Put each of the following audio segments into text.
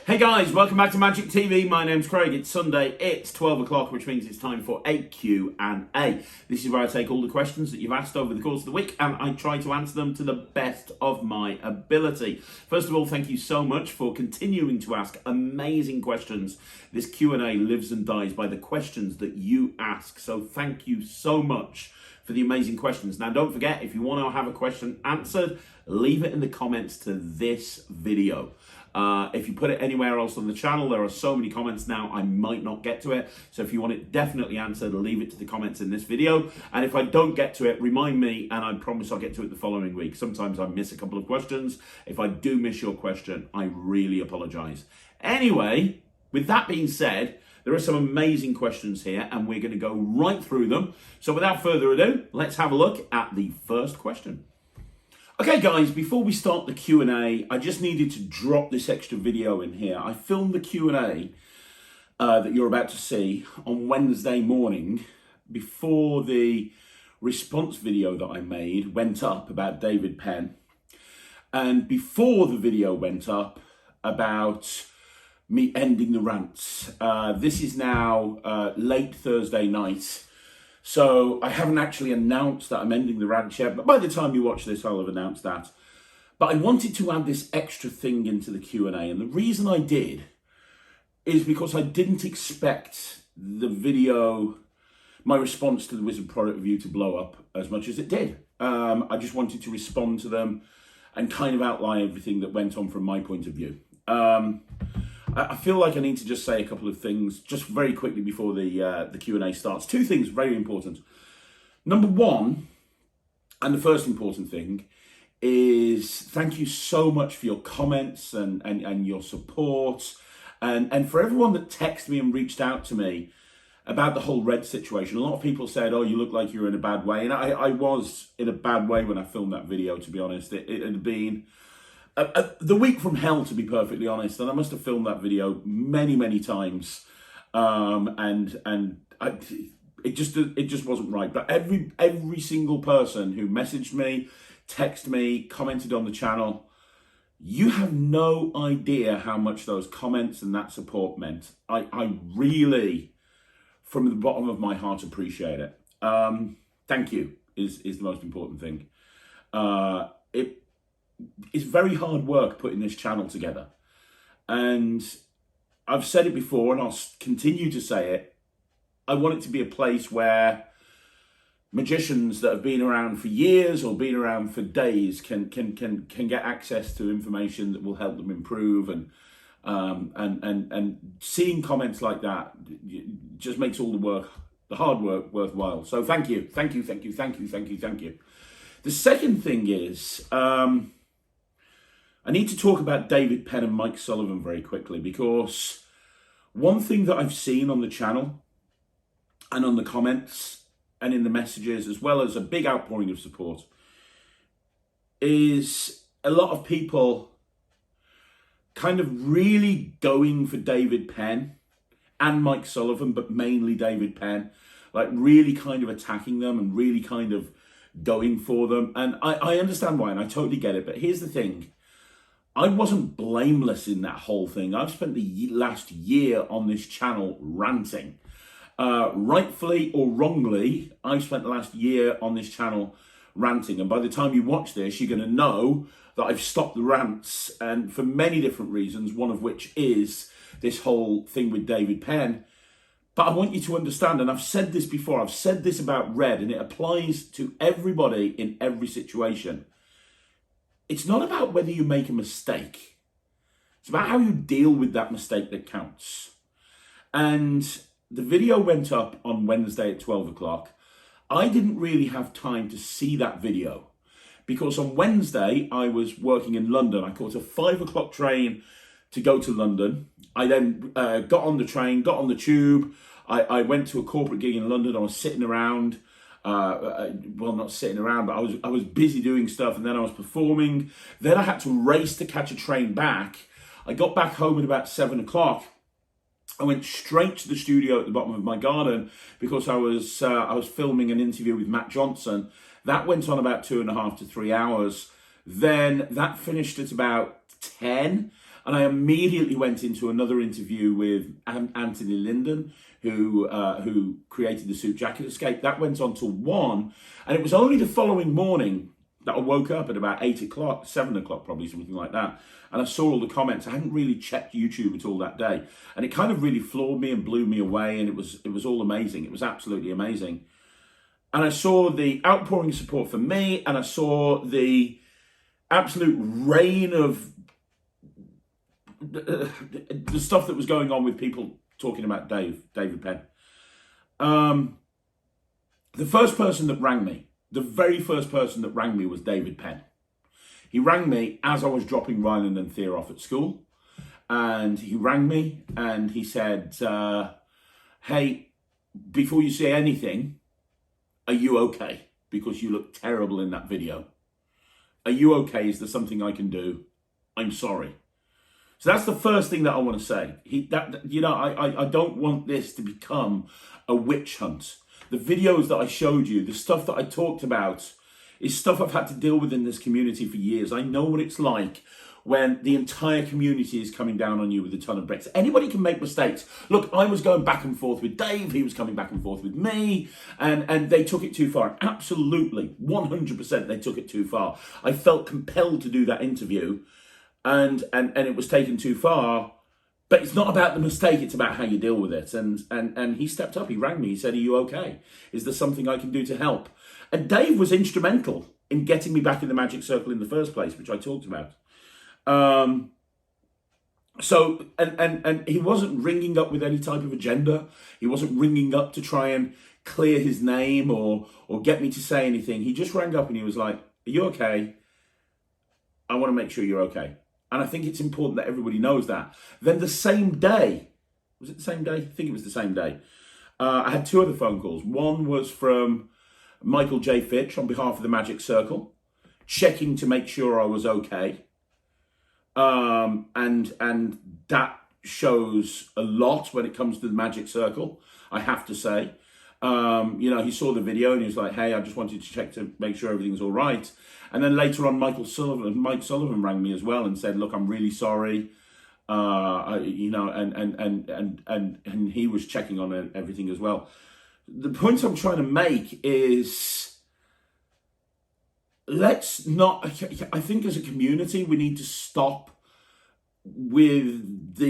Hey guys, welcome back to Magic TV. My name's Craig. It's Sunday, it's 12 o'clock, which means it's time for a Q&A. This is where I take all the questions that you've asked over the course of the week and I try to answer them to the best of my ability. First of all, thank you so much for continuing to ask amazing questions. This Q&A lives and dies by the questions that you ask. So thank you so much for the amazing questions. Now, don't forget, if you want to have a question answered, leave it in the comments to this video. If you put it anywhere else on the channel, there are so many comments now, I might not get to it. So if you want it definitely answered, leave it to the comments in this video. And if I don't get to it, remind me, and I promise I'll get to it the following week. Sometimes I miss a couple of questions. If I do miss your question, I really apologize. Anyway, with that being said, there are some amazing questions here, and we're going to go right through them. So without further ado, let's have a look at the first question. Okay guys, before we start the Q&A, I just needed to drop this extra video in here. I filmed the Q&A that you're about to see on Wednesday morning before the response video that I made went up about David Penn. And before the video went up about me ending the rants. This is now late Thursday night. So I haven't actually announced that I'm ending the rant yet, but by the time you watch this, I'll have announced that. But I wanted to add this extra thing into the Q&A, and the reason I did is because I didn't expect the video, my response to the Wizard product review, to blow up as much as it did. I just wanted to respond to them and kind of outline everything that went on from my point of view. I feel like I need to just say a couple of things just very quickly before the Q&A starts. Two things very important. Number one, and the first important thing, is thank you so much for your comments and your support. And for everyone that texted me and reached out to me about the whole Red situation. A lot of people said, oh, you look like you're in a bad way. And I was in a bad way when I filmed that video, to be honest. It had been the week from hell, to be perfectly honest, and I must have filmed that video many times, it just wasn't right. But every single person who messaged me, texted me, commented on the channel, you have no idea how much those comments and that support meant. I really, from the bottom of my heart, appreciate it. Thank you is the most important thing. It's very hard work putting this channel together. And I've said it before and I'll continue to say it. I want it to be a place where magicians that have been around for years or been around for days can get access to information that will help them improve. And seeing comments like that just makes all the hard work worthwhile. So thank you. The second thing is, I need to talk about David Penn and Mike Sullivan very quickly, because one thing that I've seen on the channel and on the comments and in the messages, as well as a big outpouring of support, is a lot of people kind of really going for David Penn and Mike Sullivan, but mainly David Penn, like really kind of attacking them and really kind of going for them. And I understand why, and I totally get it. But here's the thing. I wasn't blameless in that whole thing. I've spent the last year on this channel ranting. Rightfully or wrongly, I've spent the last year on this channel ranting. And by the time you watch this, you're going to know that I've stopped the rants, and for many different reasons, one of which is this whole thing with David Penn. But I want you to understand, and I've said this before, I've said this about Red, and it applies to everybody in every situation. It's not about whether you make a mistake. It's about how you deal with that mistake that counts. And the video went up on Wednesday at 12 o'clock. I didn't really have time to see that video because on Wednesday I was working in London. I caught a 5 o'clock train to go to London. I then got on the train, got on the tube. I went to a corporate gig in London. I was sitting around. Well, not sitting around, but I was busy doing stuff, and then I was performing. Then I had to race to catch a train back. I got back home at about 7 o'clock. I went straight to the studio at the bottom of my garden because I was filming an interview with Matt Johnson. That went on about 2.5 to 3 hours. Then that finished at about 10. And I immediately went into another interview with Anthony Linden, who created the Suit Jacket Escape. That went on till 1, and it was only the following morning that I woke up at about 8 o'clock, 7 o'clock probably, something like that. And I saw all the comments. I hadn't really checked YouTube at all that day. And it kind of really floored me and blew me away, and it was all amazing. It was absolutely amazing. And I saw the outpouring support for me, and I saw the absolute rain of the stuff that was going on with people talking about David Penn. The first person that rang me, the very first person that rang me was David Penn. He rang me as I was dropping Ryland and Thea off at school. And he rang me and he said, hey, before you say anything, are you okay? Because you look terrible in that video. Are you okay? Is there something I can do? I'm sorry. So that's the first thing that I want to say. I don't want this to become a witch hunt. The videos that I showed you, the stuff that I talked about, is stuff I've had to deal with in this community for years. I know what it's like when the entire community is coming down on you with a ton of bricks. Anybody can make mistakes. Look, I was going back and forth with Dave. He was coming back and forth with me. And they took it too far. Absolutely, 100% they took it too far. I felt compelled to do that interview. And it was taken too far. But it's not about the mistake, it's about how you deal with it. And he stepped up, he rang me, he said, are you okay? Is there something I can do to help? And Dave was instrumental in getting me back in the Magic Circle in the first place, which I talked about. So he wasn't ringing up with any type of agenda. He wasn't ringing up to try and clear his name or get me to say anything. He just rang up and he was like, are you okay? I want to make sure you're okay. And I think it's important that everybody knows that. Then the same day, was it the same day? I think it was the same day. I had 2 other phone calls. One was from Michael J. Fitch on behalf of the Magic Circle, checking to make sure I was okay. And that shows a lot when it comes to the Magic Circle, I have to say. He saw the video and he was like, hey, I just wanted to check to make sure everything's all right. And then later on, Mike Sullivan rang me as well and said, look, I'm really sorry. And he was checking on everything as well. The point I'm trying to make is, let's not, I think as a community, we need to stop with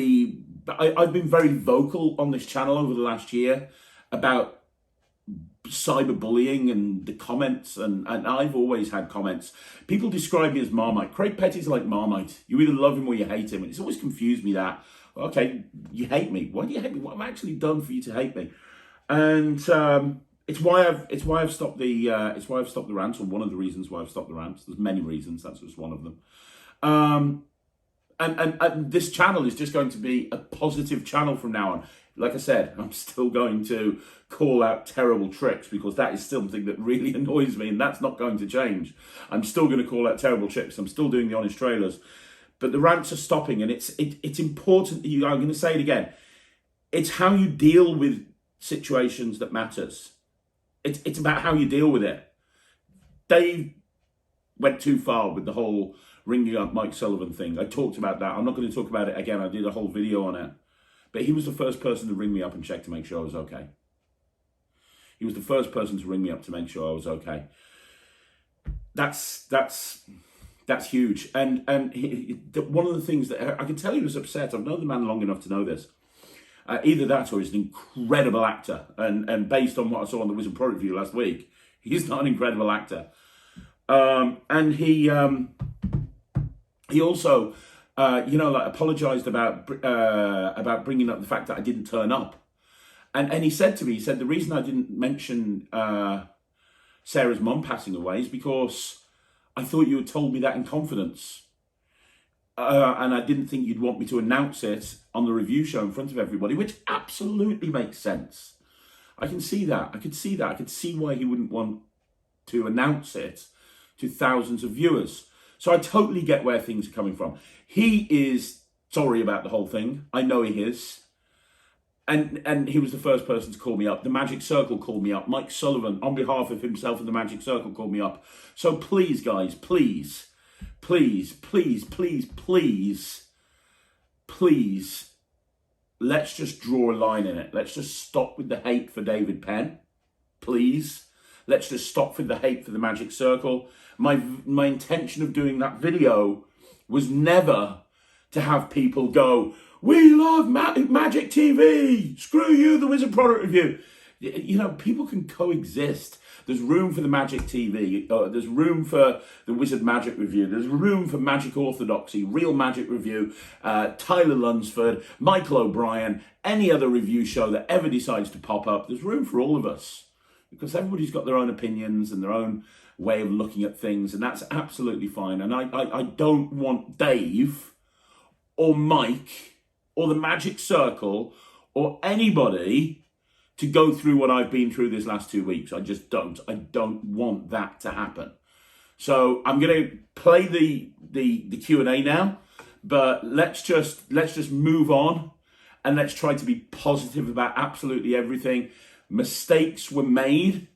I've been very vocal on this channel over the last year about cyberbullying and the comments, and I've always had comments. People describe me as Marmite. Craig Petty's like Marmite. You either love him or you hate him. And it's always confused me that, okay, you hate me. Why do you hate me? What have I actually done for you to hate me? And it's why I've stopped the rants, or one of the reasons why I've stopped the rants. There's many reasons. That's just one of them. And this channel is just going to be a positive channel from now on. Like I said, I'm still going to call out terrible tricks because that is something that really annoys me, and that's not going to change. I'm still going to call out terrible tricks. I'm still doing the honest trailers, but the rants are stopping, and it's important that I'm going to say it again. It's how you deal with situations that matters. It's about how you deal with it. Dave went too far with the whole ringing up Mike Sullivan thing. I talked about that. I'm not going to talk about it again. I did a whole video on it. But he was the first person to ring me up and check to make sure I was okay. He was the first person to ring me up to make sure I was okay. That's huge. And one of the things that I can tell he was upset. I've known the man long enough to know this. Either that or he's an incredible actor. And based on what I saw on the Wizard Pro Review last week, he's not an incredible actor. And he also, apologized about bringing up the fact that I didn't turn up. And he said to me, the reason I didn't mention Sarah's mum passing away is because I thought you had told me that in confidence. And I didn't think you'd want me to announce it on the review show in front of everybody, which absolutely makes sense. I can see that. I could see why he wouldn't want to announce it to thousands of viewers. So I totally get where things are coming from. He is sorry about the whole thing. I know he is. And he was the first person to call me up. The Magic Circle called me up. Mike Sullivan, on behalf of himself and the Magic Circle, called me up. So please, guys, please, please, let's just draw a line in it. Let's just stop with the hate for David Penn, please. Let's just stop with the hate for the Magic Circle. My intention of doing that video was never to have people go, we love Magic TV, screw you, the Wizard Product Review. You know, people can coexist. There's room for the Magic TV, there's room for the Wizard Magic Review, there's room for Magic Orthodoxy, Real Magic Review, Tyler Lunsford, Michael O'Brien, any other review show that ever decides to pop up. There's room for all of us, because everybody's got their own opinions and their own way of looking at things, and that's absolutely fine. And I don't want Dave or Mike or the Magic Circle or anybody to go through what I've been through this last 2 weeks. I just don't. I don't want that to happen. So I'm going to play the Q&A now, but let's just move on, and let's try to be positive about absolutely everything. Mistakes were made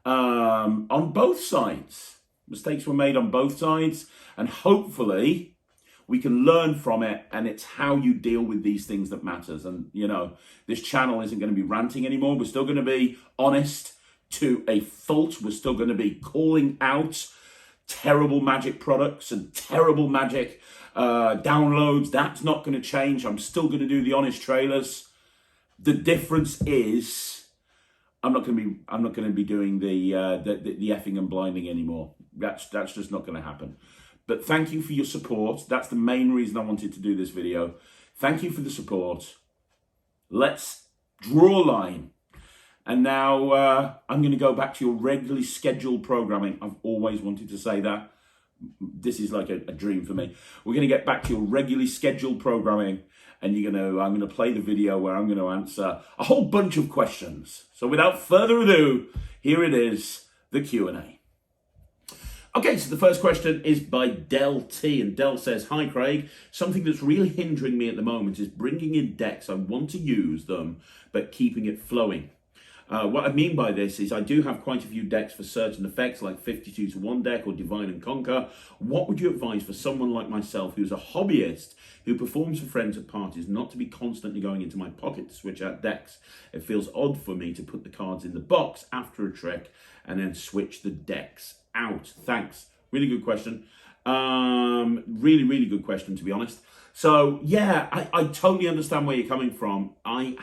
on both sides. Mistakes were made on both sides, and hopefully we can learn from it, and it's how you deal with these things that matters. And, you know, this channel isn't going to be ranting anymore. We're still going to be honest to a fault. We're still going to be calling out terrible Magic products and terrible Magic downloads. That's not going to change. I'm still going to do the honest trailers. The difference is I'm not going to be doing the effing and blinding anymore. That's just not going to happen. But thank you for your support. That's the main reason I wanted to do this video. Thank you for the support. Let's draw a line. And now I'm going to go back to your regularly scheduled programming. I've always wanted to say that. This is like a dream for me. We're going to get back to your regularly scheduled programming. And I'm going to play the video where I'm going to answer a whole bunch of questions. So without further ado, here it is, the Q&A. Okay, so the first question is by Del T, and Del says, hi Craig, something that's really hindering me at the moment is bringing in decks. I want to use them, but keeping it flowing. What I mean by this is I do have quite a few decks for certain effects, like 52-1 deck or Divine and Conquer. What would you advise for someone like myself who's a hobbyist, who performs for friends at parties, not to be constantly going into my pocket to switch out decks? It feels odd for me to put the cards in the box after a trick and then switch the decks out. Thanks. Really good question. Really good question, to be honest. So yeah, I totally understand where you're coming from. I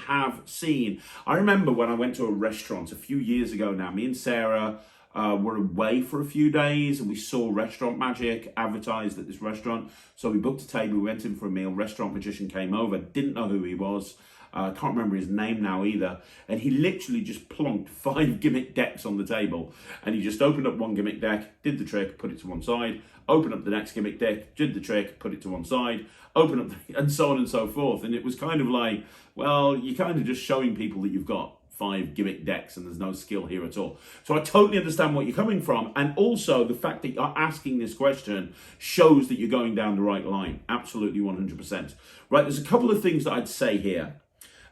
remember when I went to a restaurant a few years ago now, me and Sarah were away for a few days, and we saw Restaurant Magic advertised at this restaurant. So we booked a table, we went in for a meal, Restaurant Magician came over, didn't know who he was. I can't remember his name now either. And he literally just plonked 5 gimmick decks on the table. And he just opened up one gimmick deck, did the trick, put it to one side, opened up the next gimmick deck, did the trick, put it to one side, opened up, and so on and so forth. And it was kind of like, well, you're kind of just showing people that you've got 5 gimmick decks and there's no skill here at all. So I totally understand what you're coming from. And also the fact that you're asking this question shows that you're going down the right line. Absolutely 100%. Right, there's a couple of things that I'd say here.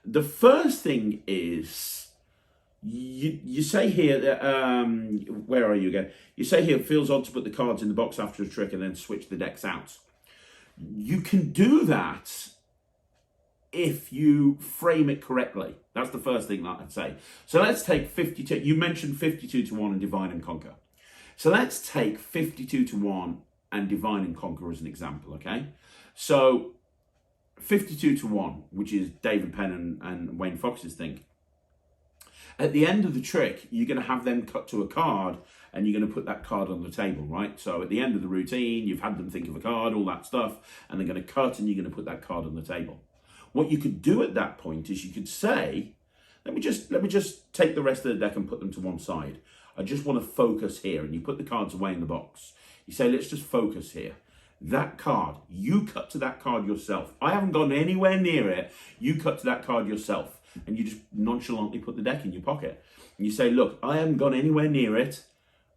The first thing is, you say here that, where are you again? You say here, it feels odd to put the cards in the box after a trick and then switch the decks out. You can do that if you frame it correctly. That's the first thing that I'd say. So let's take 52. You mentioned 52-1 and Divine and Conquer. So let's take 52-1 and Divine and Conquer as an example, okay? So 52-1, which is David Penn and Wayne Fox's thing. At the end of the trick, you're going to have them cut to a card, and you're going to put that card on the table, right? So at the end of the routine, you've had them think of a card, all that stuff, and they're going to cut, and you're going to put that card on the table. What you could do at that point is you could say, let me just take the rest of the deck and put them to one side. I just want to focus here, and you put the cards away in the box. You say, let's just focus here. That card, you cut to that card yourself. I haven't gone anywhere near it. You cut to that card yourself, and you just nonchalantly put the deck in your pocket. And you say, look, I haven't gone anywhere near it.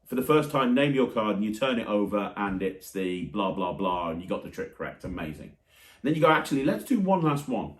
For the first time, name your card, and you turn it over, and it's the blah, blah, blah, and you got the trick correct. Amazing. And then you go, actually, let's do one last one.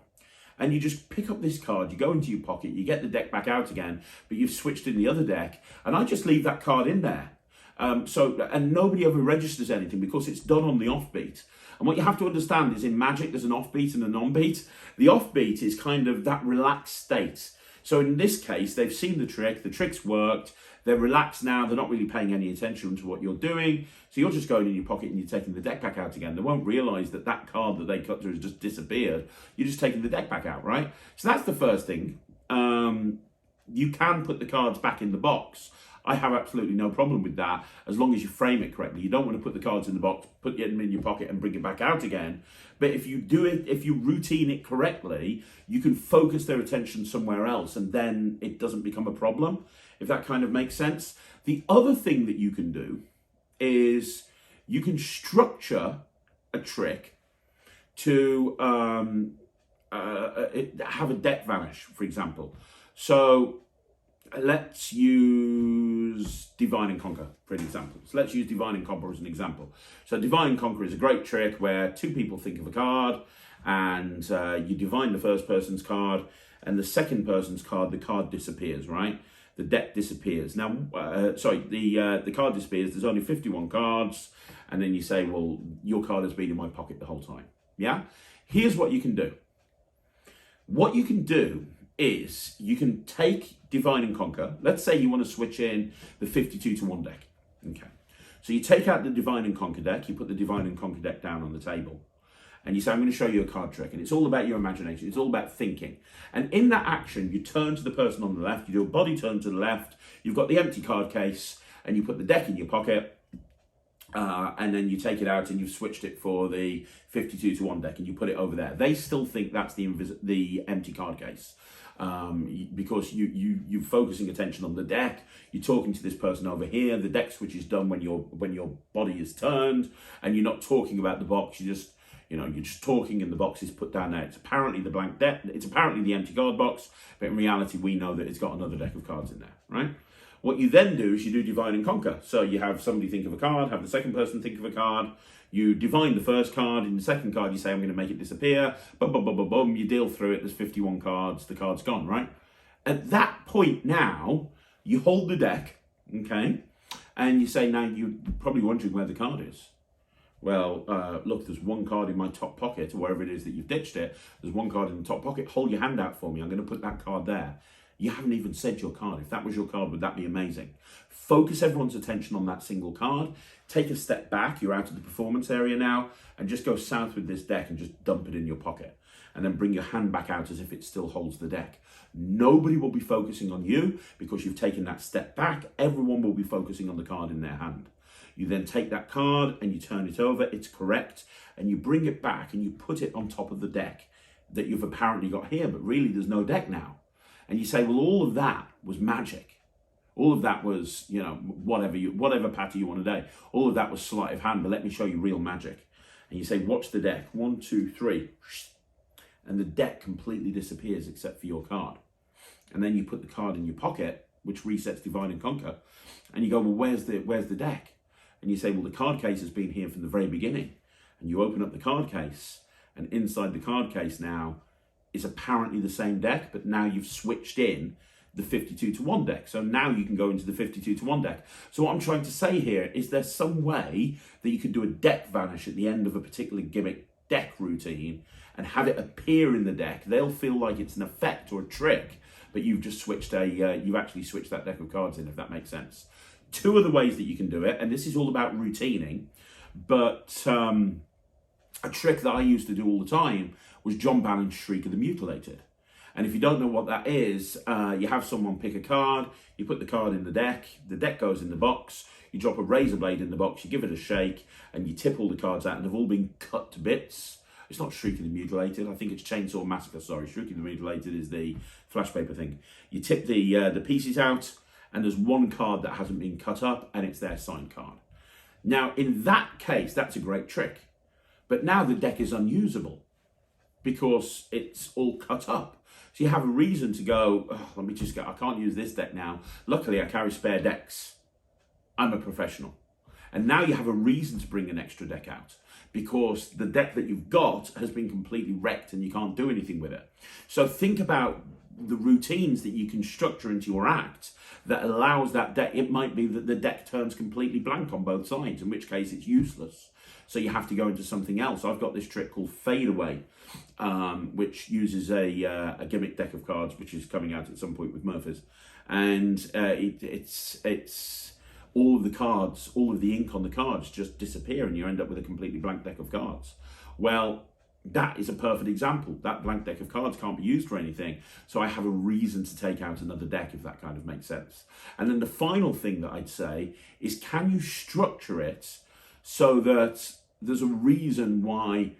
And you just pick up this card, you go into your pocket, you get the deck back out again, but you've switched in the other deck, and I just leave that card in there. And nobody ever registers anything because it's done on the offbeat. And what you have to understand is in Magic, there's an offbeat and a non-beat. The offbeat is kind of that relaxed state. So in this case, they've seen the trick's worked, they're relaxed now, they're not really paying any attention to what you're doing. So you're just going in your pocket and you're taking the deck back out again. They won't realise that that card that they cut through has just disappeared. You're just taking the deck back out, right? So that's the first thing. You can put the cards back in the box. I have absolutely no problem with that as long as you frame it correctly. You don't want to put the cards in the box, put them in your pocket and bring it back out again. But if you do it, if you routine it correctly, you can focus their attention somewhere else and then it doesn't become a problem, if that kind of makes sense. The other thing that you can do is you can structure a trick to have a deck vanish, for example. So let's use Divine and Conquer for an example. So let's use Divine and Conquer as an example. So Divine and Conquer is a great trick where two people think of a card and you divine the first person's card and the second person's card, the card disappears, right? The deck disappears. Now, the card disappears. There's only 51 cards. And then you say, well, your card has been in my pocket the whole time. Yeah? Here's what you can do. What you can do is you can take Divine and Conquer. Let's say you want to switch in the 52-1 deck. Okay. So you take out the Divine and Conquer deck, you put the Divine and Conquer deck down on the table, and you say, I'm going to show you a card trick. And it's all about your imagination. It's all about thinking. And in that action, you turn to the person on the left, you do a body turn to the left, you've got the empty card case, and you put the deck in your pocket, and then you take it out and you've switched it for the 52-1 deck and you put it over there. They still think that's the empty card case. Because you're focusing attention on the deck, you're talking to this person over here, the deck switch is done when your body is turned, and you're not talking about the box, you're just talking and the box is put down there. It's apparently the blank deck, it's apparently the empty card box, but in reality we know that it's got another deck of cards in there, right? What you then do is you do Divine and Conquer. So you have somebody think of a card, have the second person think of a card, you divine the first card, in the second card you say, I'm going to make it disappear, boom, boom, boom, boom, boom, you deal through it, there's 51 cards, the card's gone, right? At that point now, you hold the deck, okay, and you say, now you're probably wondering where the card is. Well, look, there's one card in my top pocket, or wherever it is that you've ditched it, there's one card in the top pocket, hold your hand out for me, I'm going to put that card there. You haven't even said your card. If that was your card, would that be amazing? Focus everyone's attention on that single card. Take a step back. You're out of the performance area now. And just go south with this deck and just dump it in your pocket. And then bring your hand back out as if it still holds the deck. Nobody will be focusing on you because you've taken that step back. Everyone will be focusing on the card in their hand. You then take that card and you turn it over. It's correct. And you bring it back and you put it on top of the deck that you've apparently got here. But really, there's no deck now. And you say, well, all of that was magic. All of that was, whatever patter you want to do. All of that was sleight of hand, but let me show you real magic. And you say, watch the deck. 1, 2, 3. And the deck completely disappears except for your card. And then you put the card in your pocket, which resets Divine and Conquer. And you go, well, where's the deck? And you say, well, the card case has been here from the very beginning. And you open up the card case, and inside the card case now is apparently the same deck, but now you've switched in the 52-1 deck. So now you can go into the 52-1 deck. So what I'm trying to say here is there's some way that you could do a deck vanish at the end of a particular gimmick deck routine and have it appear in the deck. They'll feel like it's an effect or a trick, but you've just switched you've actually switched that deck of cards in, if that makes sense. Two other ways that you can do it, and this is all about routining, but a trick that I used to do all the time was John Bannon's Shriek of the Mutilated. And if you don't know what that is, you have someone pick a card, you put the card in the deck goes in the box, you drop a razor blade in the box, you give it a shake, and you tip all the cards out, and they've all been cut to bits. It's not Shriek of the Mutilated, I think it's Chainsaw Massacre, sorry. Shriek of the Mutilated is the flash paper thing. You tip the pieces out, and there's one card that hasn't been cut up, and it's their signed card. Now, in that case, that's a great trick. But now the deck is unusable because it's all cut up. So you have a reason to go, oh, let me just go, I can't use this deck now. Luckily, I carry spare decks. I'm a professional. And now you have a reason to bring an extra deck out because the deck that you've got has been completely wrecked and you can't do anything with it. So think about the routines that you can structure into your act that allows that deck. It might be that the deck turns completely blank on both sides, in which case it's useless. So you have to go into something else. I've got this trick called Fade Away, which uses a gimmick deck of cards, which is coming out at some point with Murphy's. And it's all of the cards, all of the ink on the cards just disappear and you end up with a completely blank deck of cards. Well, that is a perfect example. That blank deck of cards can't be used for anything. So I have a reason to take out another deck, if that kind of makes sense. And then the final thing that I'd say is, can you structure it so that there's a reason why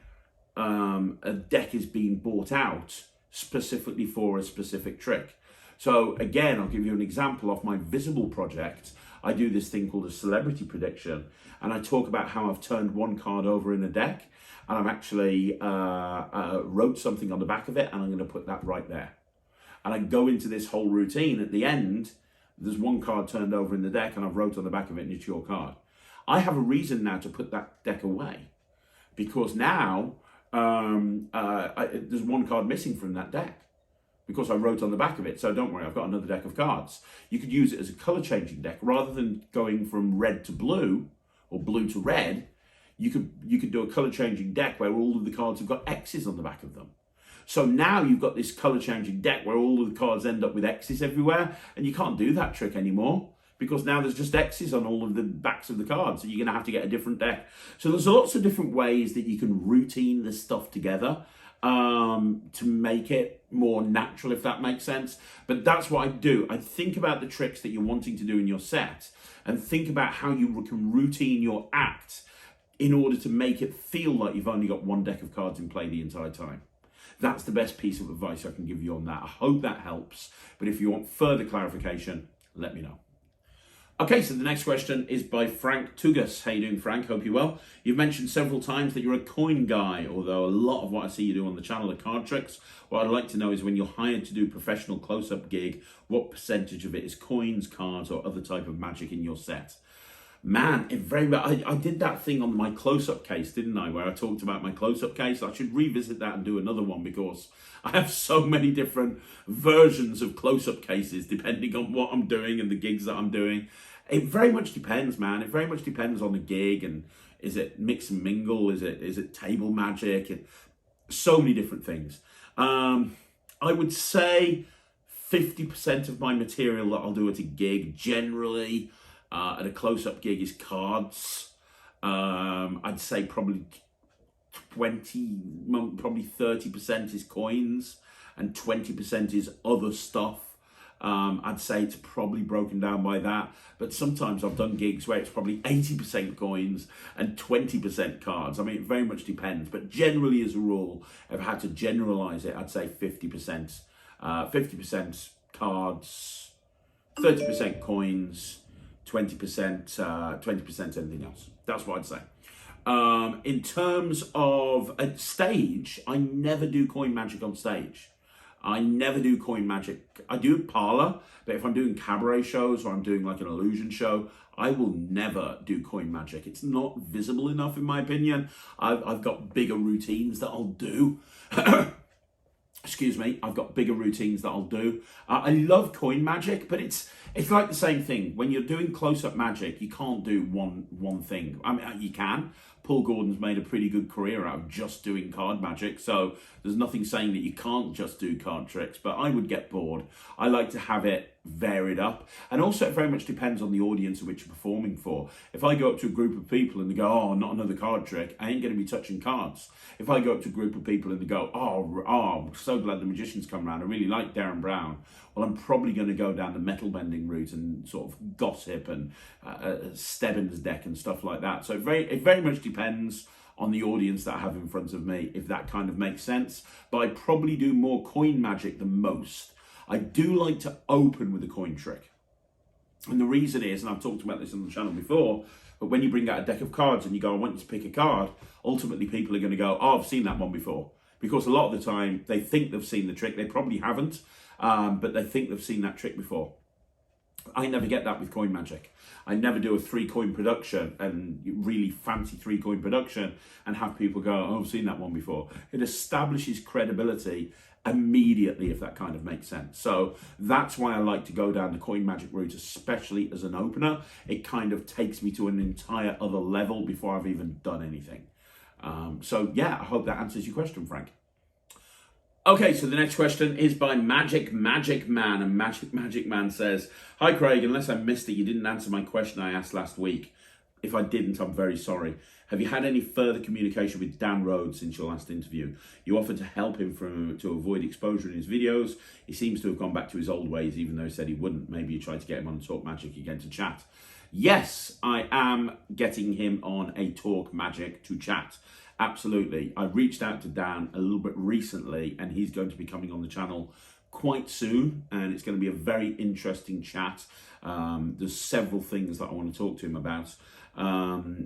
a deck is being bought out specifically for a specific trick? So again, I'll give you an example of my Visible project. I do this thing called a celebrity prediction, and I talk about how I've turned one card over in a deck, and I've actually wrote something on the back of it, and I'm going to put that right there. And I go into this whole routine. At the end, there's one card turned over in the deck, and I've wrote on the back of it, and it's your card. I have a reason now to put that deck away, because now there's one card missing from that deck, because I wrote on the back of it. So don't worry, I've got another deck of cards. You could use it as a color changing deck. Rather than going from red to blue or blue to red, you could do a color changing deck where all of the cards have got X's on the back of them. So now you've got this color changing deck where all of the cards end up with X's everywhere, and you can't do that trick anymore, because now there's just X's on all of the backs of the cards, so you're going to have to get a different deck. So there's lots of different ways that you can routine this stuff together to make it more natural, if that makes sense. But that's what I do. I think about the tricks that you're wanting to do in your set, and think about how you can routine your act in order to make it feel like you've only got one deck of cards in play the entire time. That's the best piece of advice I can give you on that. I hope that helps. But if you want further clarification, let me know. Okay, so the next question is by Frank Tugas. How you doing, Frank? Hope you're well. You've mentioned several times that you're a coin guy, although a lot of what I see you do on the channel are card tricks. What I'd like to know is, when you're hired to do professional close-up gig, what percentage of it is coins, cards, or other type of magic in your set? Man, I did that thing on my close-up case, didn't I? Where I talked about my close-up case. I should revisit that and do another one, because I have so many different versions of close-up cases depending on what I'm doing and the gigs that I'm doing. It very much depends, man. It very much depends on the gig, and is it mix and mingle? Is it table magic? And so many different things. I would say 50% of my material that I'll do at a gig generally at a close-up gig is cards. I'd say probably 30% is coins, and 20% is other stuff. I'd say it's probably broken down by that, but sometimes I've done gigs where it's probably 80% coins and 20% cards. I mean, it very much depends, but generally, as a rule, if I had to generalize it, I'd say 50%, 50% cards, 30% coins, 20% anything else. That's what I'd say. In terms of a stage, I never do coin magic on stage. I never do coin magic. I do parlor, but if I'm doing cabaret shows or I'm doing like an illusion show, I will never do coin magic. It's not visible enough, in my opinion. I've got bigger routines that I'll do. Excuse me, I've got bigger routines that I'll do. I love coin magic, but it's like the same thing. When you're doing close-up magic, you can't do one thing. I mean, you can. Paul Gordon's made a pretty good career out of just doing card magic, so there's nothing saying that you can't just do card tricks, but I would get bored. I like to have it varied up, and also it very much depends on the audience in which you're performing for. If I go up to a group of people and they go, oh, not another card trick, I ain't going to be touching cards. If I go up to a group of people and they go, oh, I'm so glad the magician's come around, I really like Darren Brown, well, I'm probably going to go down the metal bending route and sort of gossip and Stebbins deck and stuff like that. So it very much depends on the audience that I have in front of me, if that kind of makes sense. But I probably do more coin magic than most. I do like to open with a coin trick. And the reason is, and I've talked about this on the channel before, but when you bring out a deck of cards and you go, I want you to pick a card, ultimately people are going to go, oh, I've seen that one before. Because a lot of the time they think they've seen the trick. They probably haven't, but they think they've seen that trick before. I never get that with coin magic. I never do a 3-coin production, and really fancy 3-coin production, and have people go, oh, I've seen that one before. It establishes credibility immediately, if that kind of makes sense. So that's why I like to go down the coin magic route, especially as an opener. It kind of takes me to an entire other level before I've even done anything. So yeah, I hope that answers your question, Frank. Okay, so the next question is by Magic Man, and Magic Man says, "Hi Craig, unless I missed it, you didn't answer my question I asked last week. If I didn't, I'm very sorry. Have you had any further communication with Dan Rhodes since your last interview? You offered to help him to avoid exposure in his videos. He seems to have gone back to his old ways, even though he said he wouldn't. Maybe you tried to get him on Talk Magic again to chat." Yes, I am getting him on a Talk Magic to chat. Absolutely. I reached out to Dan a little bit recently, and he's going to be coming on the channel quite soon, and it's going to be a very interesting chat. There's several things that I want to talk to him about.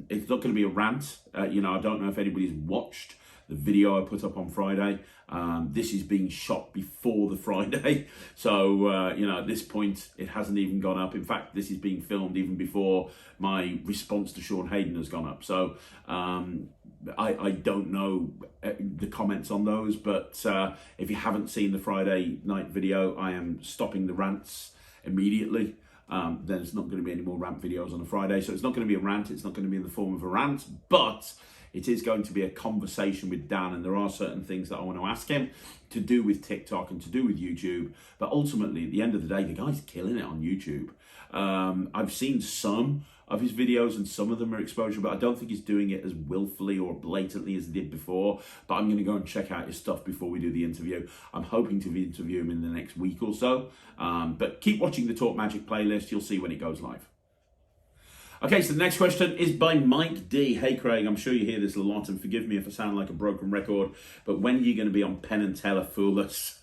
It's not going to be a rant. I don't know if anybody's watched the video I put up on Friday. This is being shot before the Friday. So, at this point, it hasn't even gone up. In fact, this is being filmed even before my response to Sean Hayden has gone up. So, I don't know the comments on those, but if you haven't seen the Friday night video, I am stopping the rants immediately. There's not going to be any more rant videos on a Friday, so it's not going to be a rant. It's not going to be in the form of a rant, but it is going to be a conversation with Dan, and there are certain things that I want to ask him to do with TikTok and to do with YouTube. But ultimately, at the end of the day, the guy's killing it on YouTube. I've seen some of his videos, and some of them are exposure, but I don't think he's doing it as willfully or blatantly as he did before. But I'm going to go and check out his stuff before we do the interview. I'm hoping to interview him in the next week or so. But keep watching the Talk Magic playlist. You'll see when it goes live. Okay, so the next question is by Mike D. "Hey Craig, I'm sure you hear this a lot, and forgive me if I sound like a broken record, but when are you going to be on Penn and Teller? Fool us.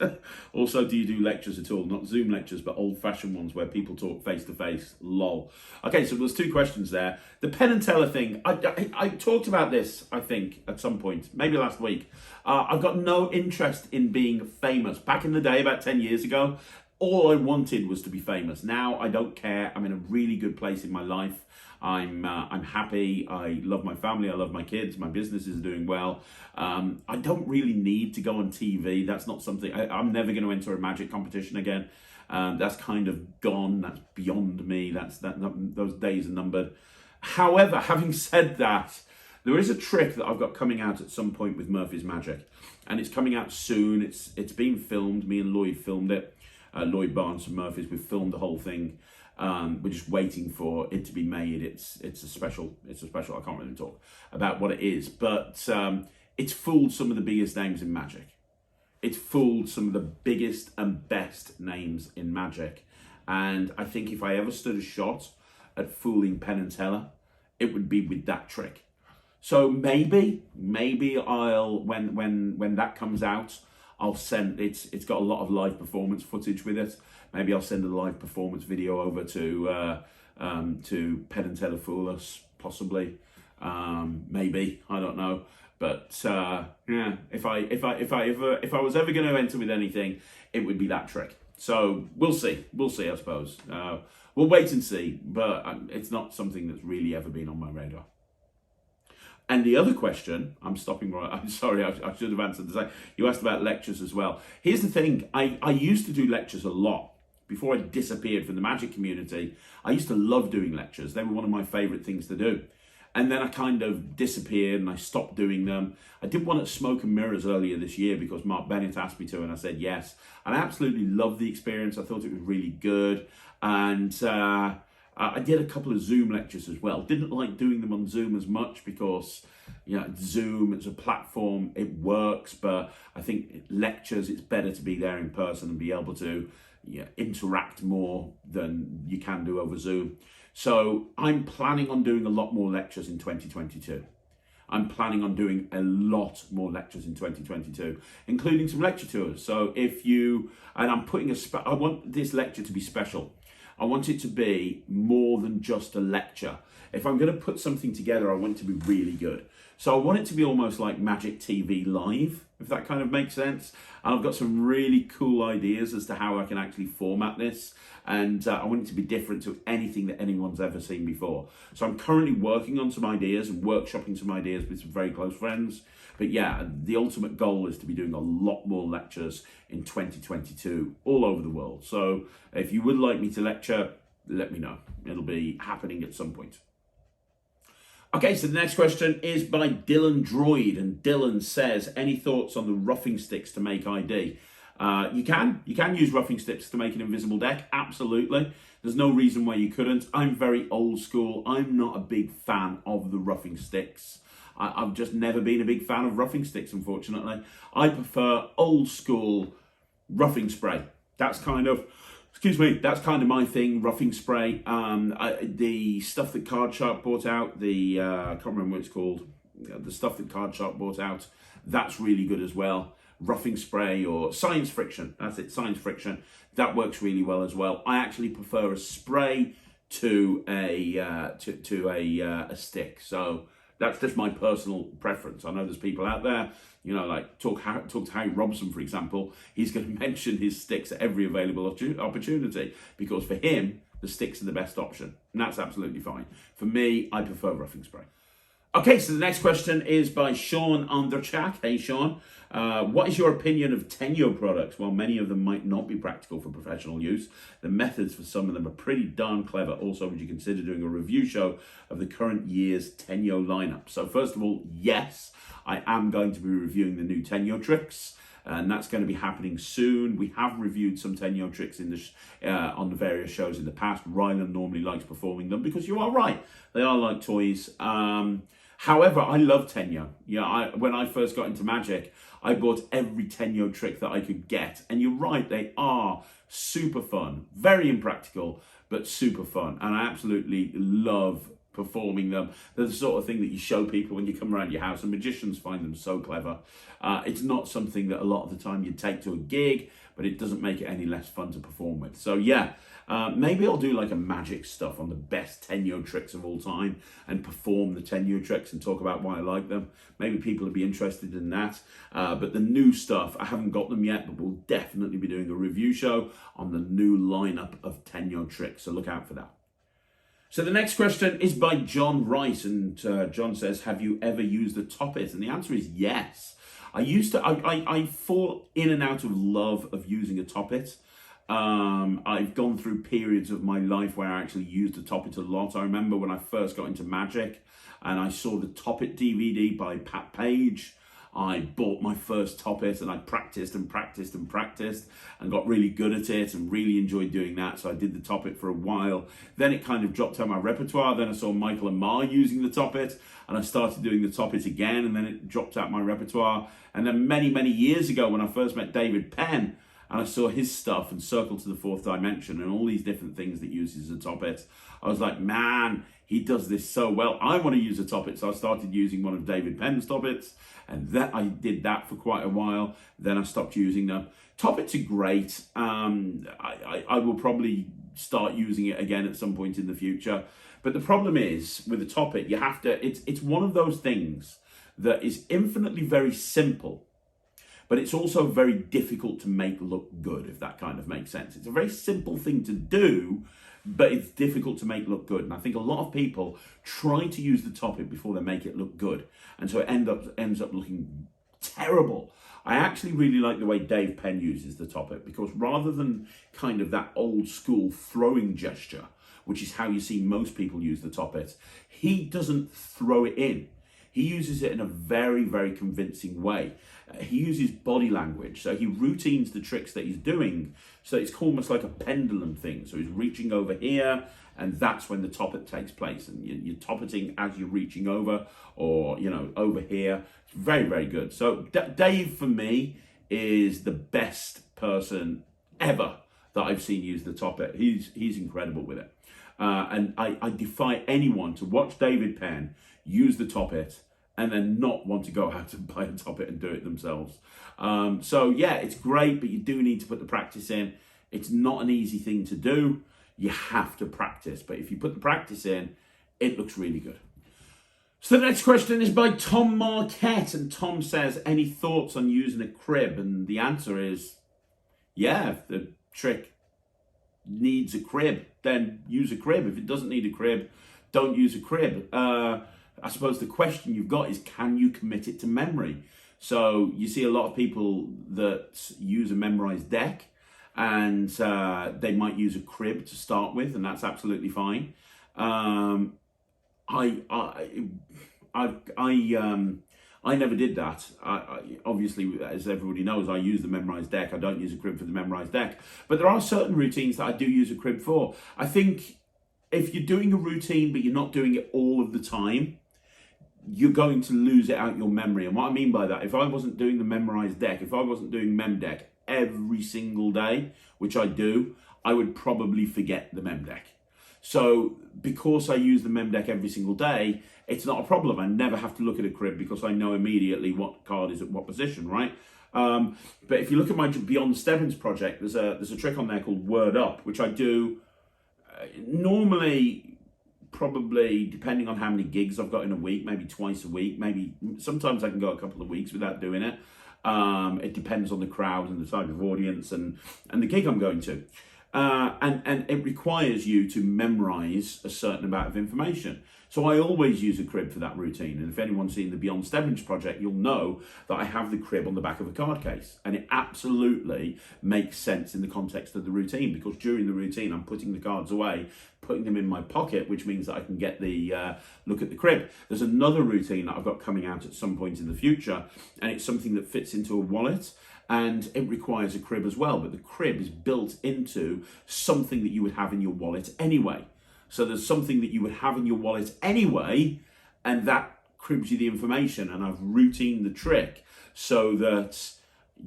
Also, do you do lectures at all? Not Zoom lectures, but old-fashioned ones where people talk face-to-face. Lol." Okay, so there's two questions there. The Penn and Teller thing, I talked about this, I think, at some point, maybe last week. I've got no interest in being famous. Back in the day, about 10 years ago, all I wanted was to be famous. Now I don't care. I'm in a really good place in my life. I'm happy. I love my family. I love my kids. My business is doing well. I don't really need to go on TV. That's not something. I'm never going to enter a magic competition again. That's kind of gone. That's beyond me. Those days are numbered. However, having said that, there is a trick that I've got coming out at some point with Murphy's Magic, and it's coming out soon. It's being filmed. Me and Lloyd filmed it. Lloyd Barnes from Murphy's. We've filmed the whole thing. We're just waiting for it to be made. It's a special. I can't really talk about what it is, but it's fooled some of the biggest names in magic. It's fooled some of the biggest and best names in magic. And I think if I ever stood a shot at fooling Penn and Teller, it would be with that trick. So maybe I'll when that comes out, I'll send it's got a lot of live performance footage with it. Maybe I'll send a live performance video over to Penn and Teller Fool Us, possibly. Maybe, I don't know. But yeah, if I was ever going to enter with anything, it would be that trick. So we'll see, I suppose. We'll wait and see, but it's not something that's really ever been on my radar. And the other question, I'm sorry, I should have answered this. You asked about lectures as well. Here's the thing, I used to do lectures a lot. Before I disappeared from the magic community, I used to love doing lectures. They were one of my favorite things to do. And then I kind of disappeared and I stopped doing them. I did one at Smoke and Mirrors earlier this year because Mark Bennett asked me to, and I said yes. And I absolutely loved the experience. I thought it was really good. And I did a couple of Zoom lectures as well. Didn't like doing them on Zoom as much because, Zoom, it's a platform, it works, but I think lectures, it's better to be there in person and be able to interact more than you can do over Zoom. So I'm planning on doing a lot more lectures in 2022. I'm planning on doing a lot more lectures in 2022, including some lecture tours. So I want this lecture to be special. I want it to be more than just a lecture. If I'm going to put something together, I want it to be really good. So I want it to be almost like Magic TV Live. if that kind of makes sense. And I've got some really cool ideas as to how I can actually format this, and I want it to be different to anything that anyone's ever seen before. So I'm currently working on some ideas and workshopping some ideas with some very close friends. But yeah, the ultimate goal is to be doing a lot more lectures in 2022 all over the world. So if you would like me to lecture, let me know. It'll be happening at some point. Okay, so the next question is by Dylan Droid, and Dylan says, any thoughts on the roughing sticks to make ID? You can use roughing sticks to make an invisible deck, absolutely. There's no reason why you couldn't. I'm very old school. I'm not a big fan of the roughing sticks. I've just never been a big fan of roughing sticks, unfortunately. I prefer old school roughing spray. That's kind of my thing, roughing spray. The stuff that Card Sharp brought out, I can't remember what it's called, the stuff that Card Sharp brought out, that's really good as well. Roughing spray or science friction, that's it, science friction. That works really well as well. I actually prefer a spray to a stick. So that's just my personal preference. I know there's people out there, like talk to Harry Robson, for example. He's going to mention his sticks at every available opportunity because for him, the sticks are the best option. And that's absolutely fine. For me, I prefer roughing spray. Okay, so the next question is by Sean Underchak. Hey, Sean. What is your opinion of Tenyo products? While many of them might not be practical for professional use, the methods for some of them are pretty darn clever. Also, would you consider doing a review show of the current year's Tenyo lineup? So first of all, yes, I am going to be reviewing the new Tenyo tricks, and that's going to be happening soon. We have reviewed some Tenyo tricks on the various shows in the past. Ryland normally likes performing them because you are right, they are like toys. However, I love Tenyo. When I first got into Magic, I bought every Tenyo trick that I could get. And you're right, they are super fun. Very impractical, but super fun. And I absolutely love performing them. They're the sort of thing that you show people when you come around your house, and magicians find them so clever. It's not something that a lot of the time you'd take to a gig, but it doesn't make it any less fun to perform with. So yeah, maybe I'll do like a magic stuff on the best Tenyo tricks of all time and perform the Tenyo tricks and talk about why I like them. Maybe people would be interested in that. But the new stuff, I haven't got them yet, but we'll definitely be doing a review show on the new lineup of Tenyo tricks. So look out for that. So the next question is by John Rice, and John says, have you ever used the Topipit? And the answer is yes. I fall in and out of love of using a Topipit. I've gone through periods of my life where I actually used the Topipit a lot. I remember when I first got into Magic and I saw the Topipit DVD by Pat Page. I bought my first Topipit and I practiced and practiced and practiced and got really good at it and really enjoyed doing that. So I did the Topipit for a while. Then it kind of dropped out my repertoire. Then I saw Michael and Ma using the Topipit and I started doing the Topipit again, and then it dropped out my repertoire. And then many, many years ago when I first met David Penn and I saw his stuff and Circle to the Fourth Dimension and all these different things that uses a Topipit, I was like, man, he does this so well. I want to use a Topipit. So I started using one of David Penn's Topipits, and that I did that for quite a while. Then I stopped using them. Topipits are great. I will probably start using it again at some point in the future. But the problem is with the Topipit, you have to, it's one of those things that is infinitely very simple, but it's also very difficult to make look good, if that kind of makes sense. It's a very simple thing to do, but it's difficult to make look good. And I think a lot of people try to use the Topipit before they make it look good. And so it ends up looking terrible. I actually really like the way Dave Penn uses the Topipit, because rather than kind of that old school throwing gesture, which is how you see most people use the Topipit, he doesn't throw it in. He uses it in a very, very convincing way. He uses body language. So he routines the tricks that he's doing. So it's almost like a pendulum thing. So he's reaching over here, and that's when the Topipit takes place. And you're Topiting as you're reaching over, or, over here. It's very, very good. So Dave, for me, is the best person ever that I've seen use the Topipit. He's incredible with it. And I defy anyone to watch David Penn use the Topipit and then not want to go out and buy a Topipit and do it themselves. So yeah, it's great, but you do need to put the practice in. It's not an easy thing to do. You have to practice, but if you put the practice in, it looks really good. So the next question is by Tom Marquette, and Tom says, any thoughts on using a crib? And the answer is, yeah, if the trick needs a crib, then use a crib. If it doesn't need a crib, don't use a crib. I suppose the question you've got is, can you commit it to memory? So you see a lot of people that use a memorized deck, and they might use a crib to start with, and that's absolutely fine. I never did that. Obviously, as everybody knows, I use the memorized deck. I don't use a crib for the memorized deck. But there are certain routines that I do use a crib for. I think if you're doing a routine but you're not doing it all of the time, you're going to lose it out your memory. And what I mean by that, if I wasn't doing the memorized deck, if I wasn't doing mem deck every single day, which I do, I would probably forget the mem deck. So because I use the mem deck every single day, it's not a problem. I never have to look at a crib because I know immediately what card is at what position, right? But if you look at my Beyond Stebbins project, there's a trick on there called Word Up, which I do normally, probably depending on how many gigs I've got in a week, maybe twice a week, maybe sometimes I can go a couple of weeks without doing it. It depends on the crowd and the type of audience and the gig I'm going to. And it requires you to memorize a certain amount of information. So I always use a crib for that routine. And if anyone's seen the Beyond Stebbins project, you'll know that I have the crib on the back of a card case. And it absolutely makes sense in the context of the routine, because during the routine, I'm putting the cards away, putting them in my pocket, which means that I can get the look at the crib. There's another routine that I've got coming out at some point in the future, and it's something that fits into a wallet. And it requires a crib as well, but the crib is built into something that you would have in your wallet anyway. So there's something that you would have in your wallet anyway, and that cribs you the information. And I've routined the trick so that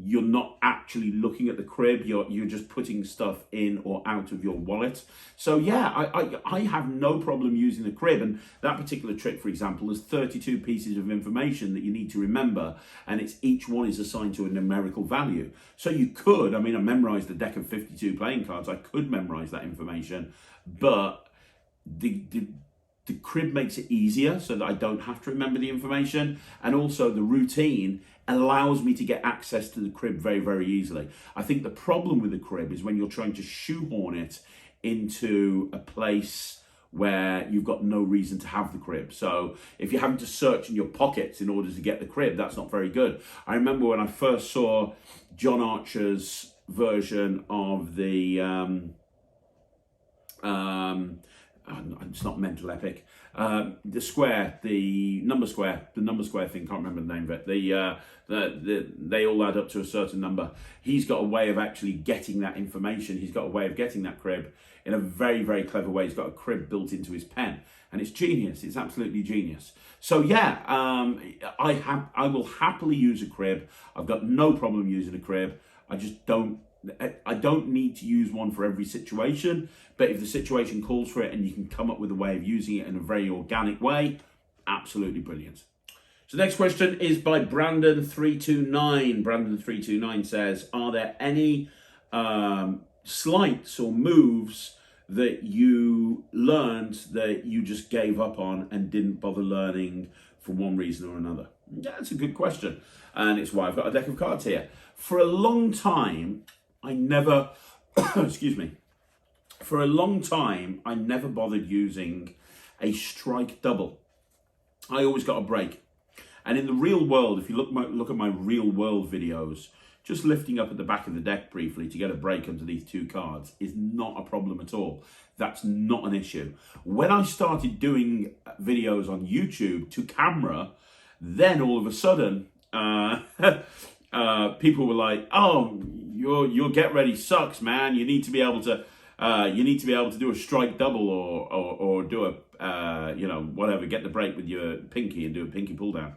you're not actually looking at the crib, you're just putting stuff in or out of your wallet. So yeah, I have no problem using the crib. And that particular trick, for example, is 32 pieces of information that you need to remember, and each one is assigned to a numerical value. So you could, I memorized a deck of 52 playing cards, I could memorize that information, but the crib makes it easier so that I don't have to remember the information, and also the routine allows me to get access to the crib very, very easily. I think the problem with the crib is when you're trying to shoehorn it into a place where you've got no reason to have the crib. So if you're having to search in your pockets in order to get the crib, that's not very good. I remember when I first saw John Archer's version of the it's not mental epic. The square, the number square thing. Can't remember the name of it. They all add up to a certain number. He's got a way of actually getting that information. He's got a way of getting that crib in a very, very clever way. He's got a crib built into his pen, and it's genius. It's absolutely genius. So yeah, I will happily use a crib. I've got no problem using a crib. I don't need to use one for every situation, but if the situation calls for it and you can come up with a way of using it in a very organic way, absolutely brilliant. So the next question is by Brandon329. Brandon329 says, are there any sleights or moves that you learned that you just gave up on and didn't bother learning for one reason or another? Yeah, that's a good question. And it's why I've got a deck of cards here. For a long time, I never, excuse me, for a long time, I never bothered using a strike double. I always got a break. And in the real world, if you look at my real world videos, just lifting up at the back of the deck briefly to get a break underneath two cards is not a problem at all. That's not an issue. When I started doing videos on YouTube to camera, then all of a sudden, people were like, "Oh, your get ready sucks, man. You need to be able to do a strike double or do a whatever. Get the break with your pinky and do a pinky pull down,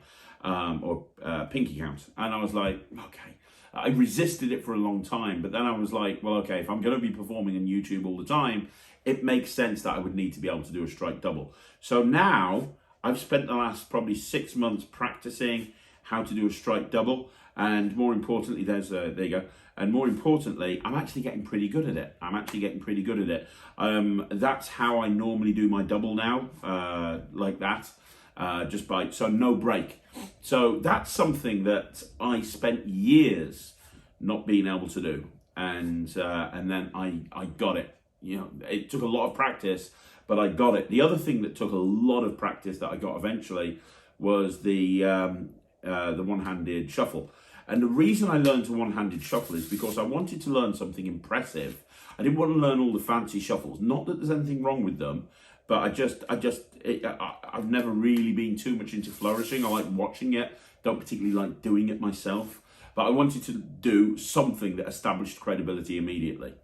or pinky count." And I was like, okay. I resisted it for a long time, but then I was like, well, okay, if I'm going to be performing on YouTube all the time, it makes sense that I would need to be able to do a strike double. So now I've spent the last probably 6 months practicing how to do a strike double. And more importantly, there you go. And more importantly, I'm actually getting pretty good at it. That's how I normally do my double now, like that. so no break. So that's something that I spent years not being able to do, and then I got it. You know, it took a lot of practice, but I got it. The other thing that took a lot of practice that I got eventually was the one-handed shuffle. And the reason I learned to one-handed shuffle is because I wanted to learn something impressive. I didn't want to learn all the fancy shuffles. Not that there's anything wrong with them, but I've never really been too much into flourishing. I like watching it, don't particularly like doing it myself. But I wanted to do something that established credibility immediately.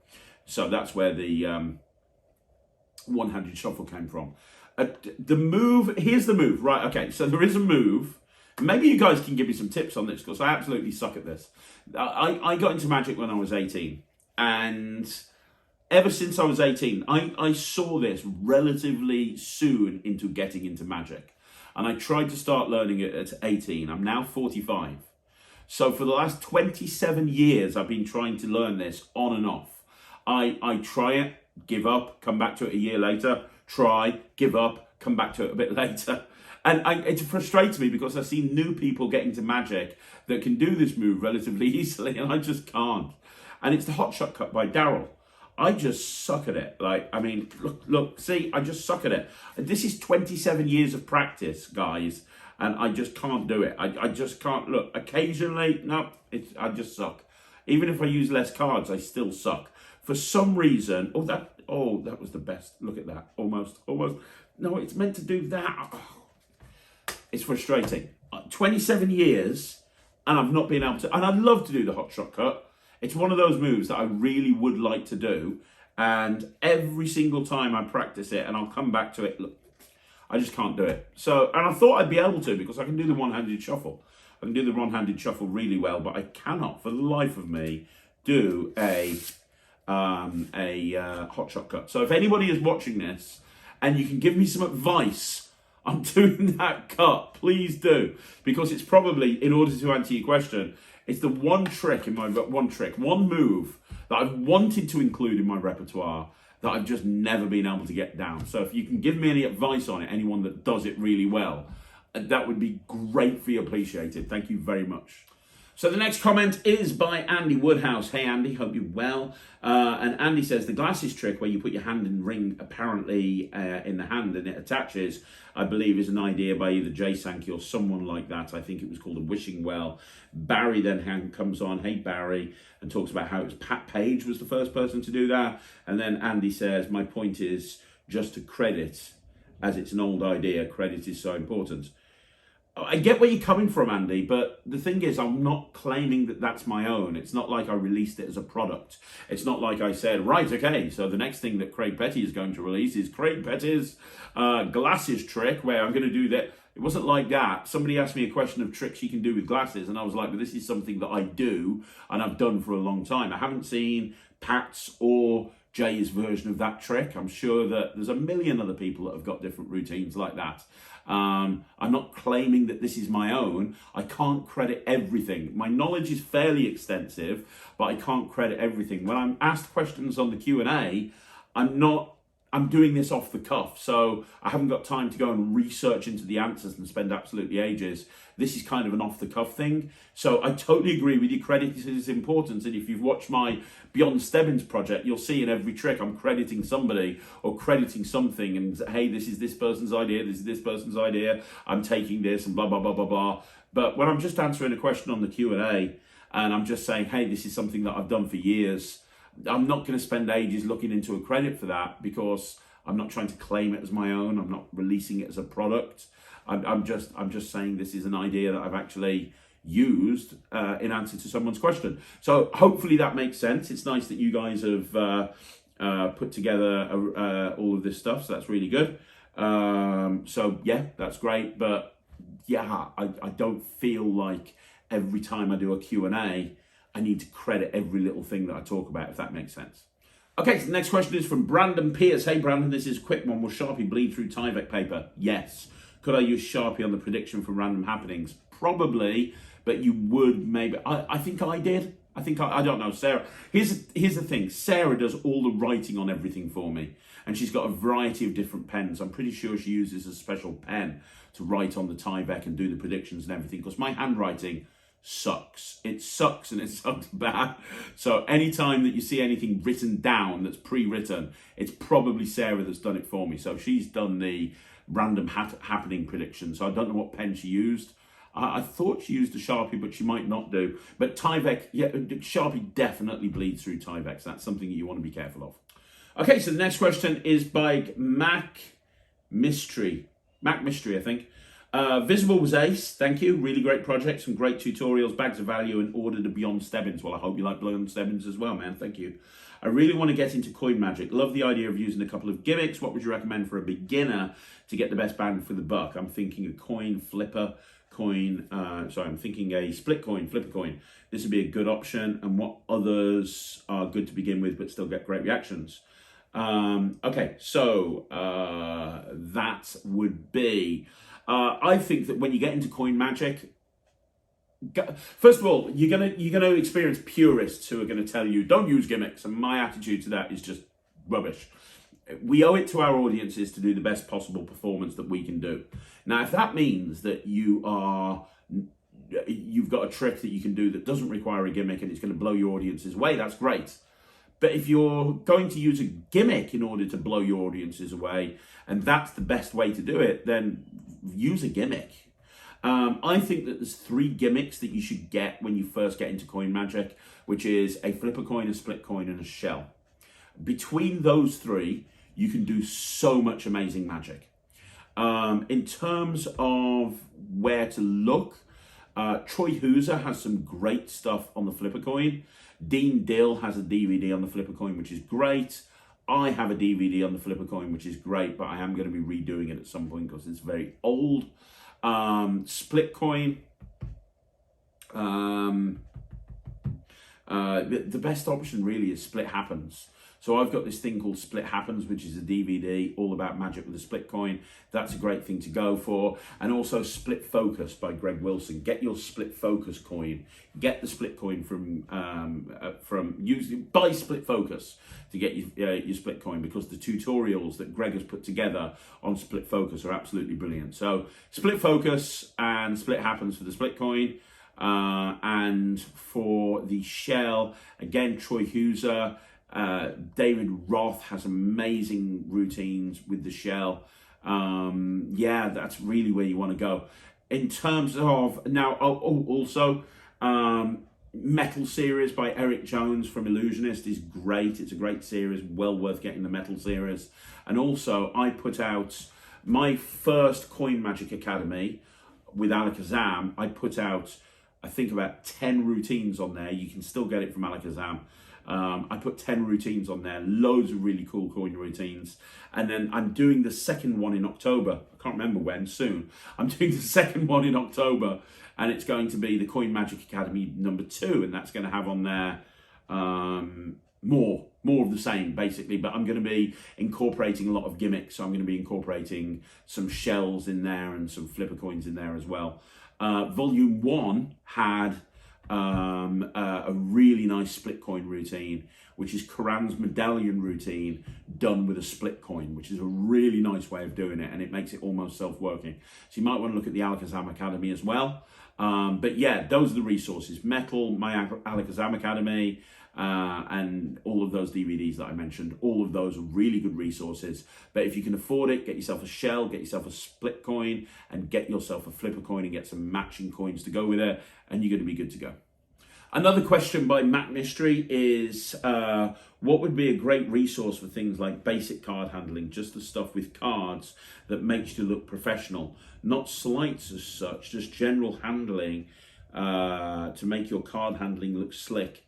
So that's where the one-handed shuffle came from. Here's the move, right? Okay, so there is a move. Maybe you guys can give me some tips on this, because I absolutely suck at this. I got into magic when I was 18, and ever since I was 18, I saw this relatively soon into getting into magic. And I tried to start learning it at 18. I'm now 45. So for the last 27 years, I've been trying to learn this on and off. I try it, give up, come back to it a year later, try, give up, come back to it a bit later. And it frustrates me because I see new people getting to magic that can do this move relatively easily, and I just can't. And it's the hot shot cut by Daryl. I just suck at it. Look, see, I just suck at it. And this is 27 years of practice, guys, and I just can't do it. I just can't. Look, occasionally, no, I just suck. Even if I use less cards, I still suck. For some reason, that was the best. Look at that, almost. No, it's meant to do that. Oh, it's frustrating. 27 years, and I've not been able to. And I'd love to do the hot shot cut. It's one of those moves that I really would like to do. And every single time I practice it, and I'll come back to it, look, I just can't do it. So, and I thought I'd be able to, because I can do the one-handed shuffle. I can do the one-handed shuffle really well, but I cannot, for the life of me, do a hot shot cut. So if anybody is watching this, and you can give me some advice on doing that cut, please do. Because it's probably, in order to answer your question, it's the one move that I've wanted to include in my repertoire that I've just never been able to get down. So if you can give me any advice on it, anyone that does it really well, that would be greatly appreciated. Thank you very much. So the next comment is by Andy Woodhouse. Hey Andy, hope you're well. And Andy says, the glasses trick where you put your hand in the ring apparently in the hand and it attaches, I believe is an idea by either Jay Sankey or someone like that. I think it was called a wishing well. Barry then comes on, hey Barry, and talks about how it was Pat Page was the first person to do that. And then Andy says, my point is just to credit, as it's an old idea, credit is so important. I get where you're coming from, Andy, but the thing is, I'm not claiming that that's my own. It's not like I released it as a product. It's not like I said, right, okay, so the next thing that Craig Petty is going to release is Craig Petty's glasses trick, where I'm going to do that. It wasn't like that. Somebody asked me a question of tricks you can do with glasses, and I was like, well, this is something that I do, and I've done for a long time. I haven't seen Pat's or Jay's version of that trick. I'm sure that there's a million other people that have got different routines like that. I'm not claiming that this is my own. I can't credit everything. My knowledge is fairly extensive, but I can't credit everything. When I'm asked questions on the Q&A, I'm doing this off the cuff, so I haven't got time to go and research into the answers and spend absolutely ages. This is kind of an off-the-cuff thing. So I totally agree with you. Credit is important, and if you've watched my Beyond Stebbins project, you'll see in every trick I'm crediting somebody or crediting something, and hey, this is this person's idea, this is this person's idea, I'm taking this, and blah, blah, blah, blah, blah. But when I'm just answering a question on the Q&A, and I'm just saying, hey, this is something that I've done for years, I'm not going to spend ages looking into a credit for that, because I'm not trying to claim it as my own. I'm not releasing it as a product. I'm just saying this is an idea that I've actually used in answer to someone's question. So hopefully that makes sense. It's nice that you guys have put together all of this stuff. So that's really good. So yeah, that's great. But yeah, I don't feel like every time I do a Q&A, I need to credit every little thing that I talk about, if that makes sense. Okay, so the next question is from Brandon Pierce. Hey Brandon, this is a quick one. Will Sharpie bleed through Tyvek paper? Yes. Could I use Sharpie on the prediction for random happenings? Probably, but you would maybe. I think I did. I think, I don't know, Sarah. Here's the thing. Sarah does all the writing on everything for me. And she's got a variety of different pens. I'm pretty sure she uses a special pen to write on the Tyvek and do the predictions and everything. Because my handwriting sucks. It sucks, and it sucks bad. So anytime that you see anything written down that's pre-written, it's probably Sarah that's done it for me. So she's done the random happening predictions. So I don't know what pen she used. I thought she used a Sharpie, but she might not do. But Tyvek, yeah, Sharpie definitely bleeds through Tyvek. So that's something that you want to be careful of. Okay, so the next question is by Mac Mystery, I think. Visible was ace, thank you. Really great project, some great tutorials, bags of value, and ordered a Beyond Stebbins. Well, I hope you like Beyond Stebbins as well, man. Thank you. I really want to get into coin magic. Love the idea of using a couple of gimmicks. What would you recommend for a beginner to get the best bang for the buck? I'm thinking a coin flipper. I'm thinking a split coin, flipper coin. This would be a good option. And what others are good to begin with, but still get great reactions? Okay, so that would be. I think that when you get into coin magic, first of all, you're gonna experience purists who are going to tell you don't use gimmicks, and my attitude to that is just rubbish. We owe it to our audiences to do the best possible performance that we can do. Now, if that means that you've got a trick that you can do that doesn't require a gimmick and it's going to blow your audiences away, that's great. But if you're going to use a gimmick in order to blow your audiences away, and that's the best way to do it, then use a gimmick. I think that there's 3 gimmicks that you should get when you first get into coin magic, which is a flipper coin, a split coin, and a shell. Between those 3, you can do so much amazing magic. In terms of where to look, Troy Hooser has some great stuff on the flipper coin. Dean Dill has a DVD on the flipper coin, which is great. I have a DVD on the flipper coin, which is great, but I am going to be redoing it at some point because it's very old. Split coin. The best option really is Split Happens. So I've got this thing called Split Happens, which is a DVD all about magic with a split coin. That's a great thing to go for. And also Split Focus by Greg Wilson. Get your Split Focus coin. Get the split coin buy Split Focus to get your split coin, because the tutorials that Greg has put together on Split Focus are absolutely brilliant. So Split Focus and Split Happens for the split coin. And for the shell, again, Troy Hooser. David Roth has amazing routines with the shell. Yeah, that's really where you want to go. In terms of now, also Metal series by Eric Jones from Illusionist is great. It's a great series, well worth getting the Metal series. And also, I put out my first Coin Magic Academy with Alakazam. I put out, I think, about 10 routines on there. You can still get it from Alakazam. I put 10 routines on there, loads of really cool coin routines. And then I'm doing the second one in October. I can't remember when, soon. I'm doing the second one in October, and it's going to be the Coin Magic Academy #2, and that's going to have on there more of the same, basically. But I'm going to be incorporating a lot of gimmicks. So I'm going to be incorporating some shells in there and some flipper coins in there as well. Volume 1 had a really nice split coin routine, which is Karan's medallion routine done with a split coin, which is a really nice way of doing it, and it makes it almost self-working. So you might want to look at the Alakazam Academy as well. But yeah, those are the resources: Metal, my Alakazam Academy, and all of those DVDs that I mentioned. All of those are really good resources. But if you can afford it, get yourself a shell, get yourself a split coin, and get yourself a flipper coin, and get some matching coins to go with it, and you're going to be good to go. Another question by Matt Mystery is, what would be a great resource for things like basic card handling, just the stuff with cards that makes you look professional? Not sleights as such, just general handling to make your card handling look slick.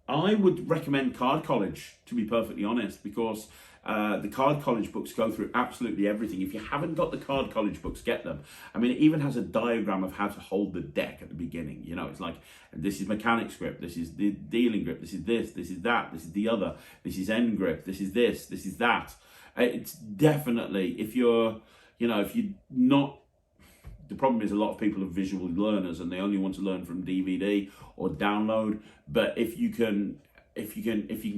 I would recommend Card College, to be perfectly honest, because the Card College books go through absolutely everything. If you haven't got the Card College books, get them. I mean, it even has a diagram of how to hold the deck at the beginning. You know, it's like, this is mechanics grip, this is the dealing grip, this is that, this is the other, this is end grip, this is that. It's definitely, if you're not the problem is a lot of people are visual learners and they only want to learn from DVD or download. But if you can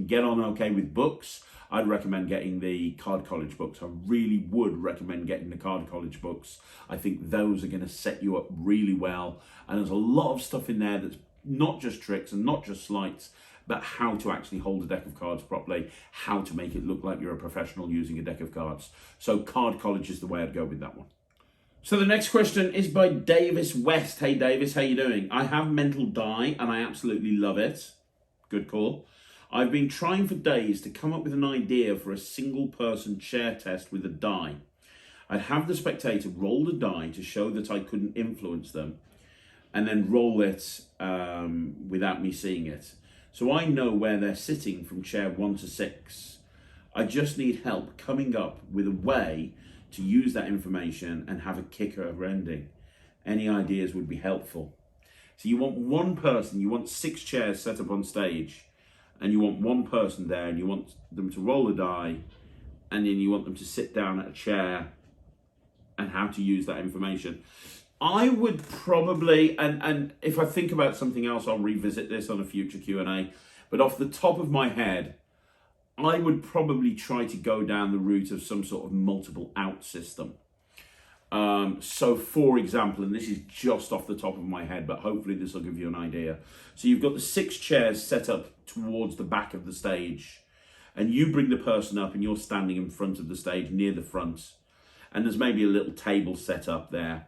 get on okay with books, I'd recommend getting the Card College books. I really would recommend getting the Card College books. I think those are going to set you up really well. And there's a lot of stuff in there that's not just tricks and not just sleights, but how to actually hold a deck of cards properly, how to make it look like you're a professional using a deck of cards. So Card College is the way I'd go with that one. So the next question is by Davis West. Hey Davis, how you doing? I have mental die and I absolutely love it. Good call. I've been trying for days to come up with an idea for a single person chair test with a die. I'd have the spectator roll the die to show that I couldn't influence them and then roll it without me seeing it. So I know where they're sitting from chair 1 to 6. I just need help coming up with a way to use that information and have a kicker ending. Any ideas would be helpful. So you want one person, you want 6 chairs set up on stage, and you want one person there and you want them to roll a die, and then you want them to sit down at a chair and how to use that information. I would probably, and if I think about something else, I'll revisit this on a future Q&A, but off the top of my head, I would probably try to go down the route of some sort of multiple out system. So for example, and this is just off the top of my head, but hopefully this will give you an idea. So you've got the 6 chairs set up towards the back of the stage, and you bring the person up and you're standing in front of the stage near the front, and there's maybe a little table set up there,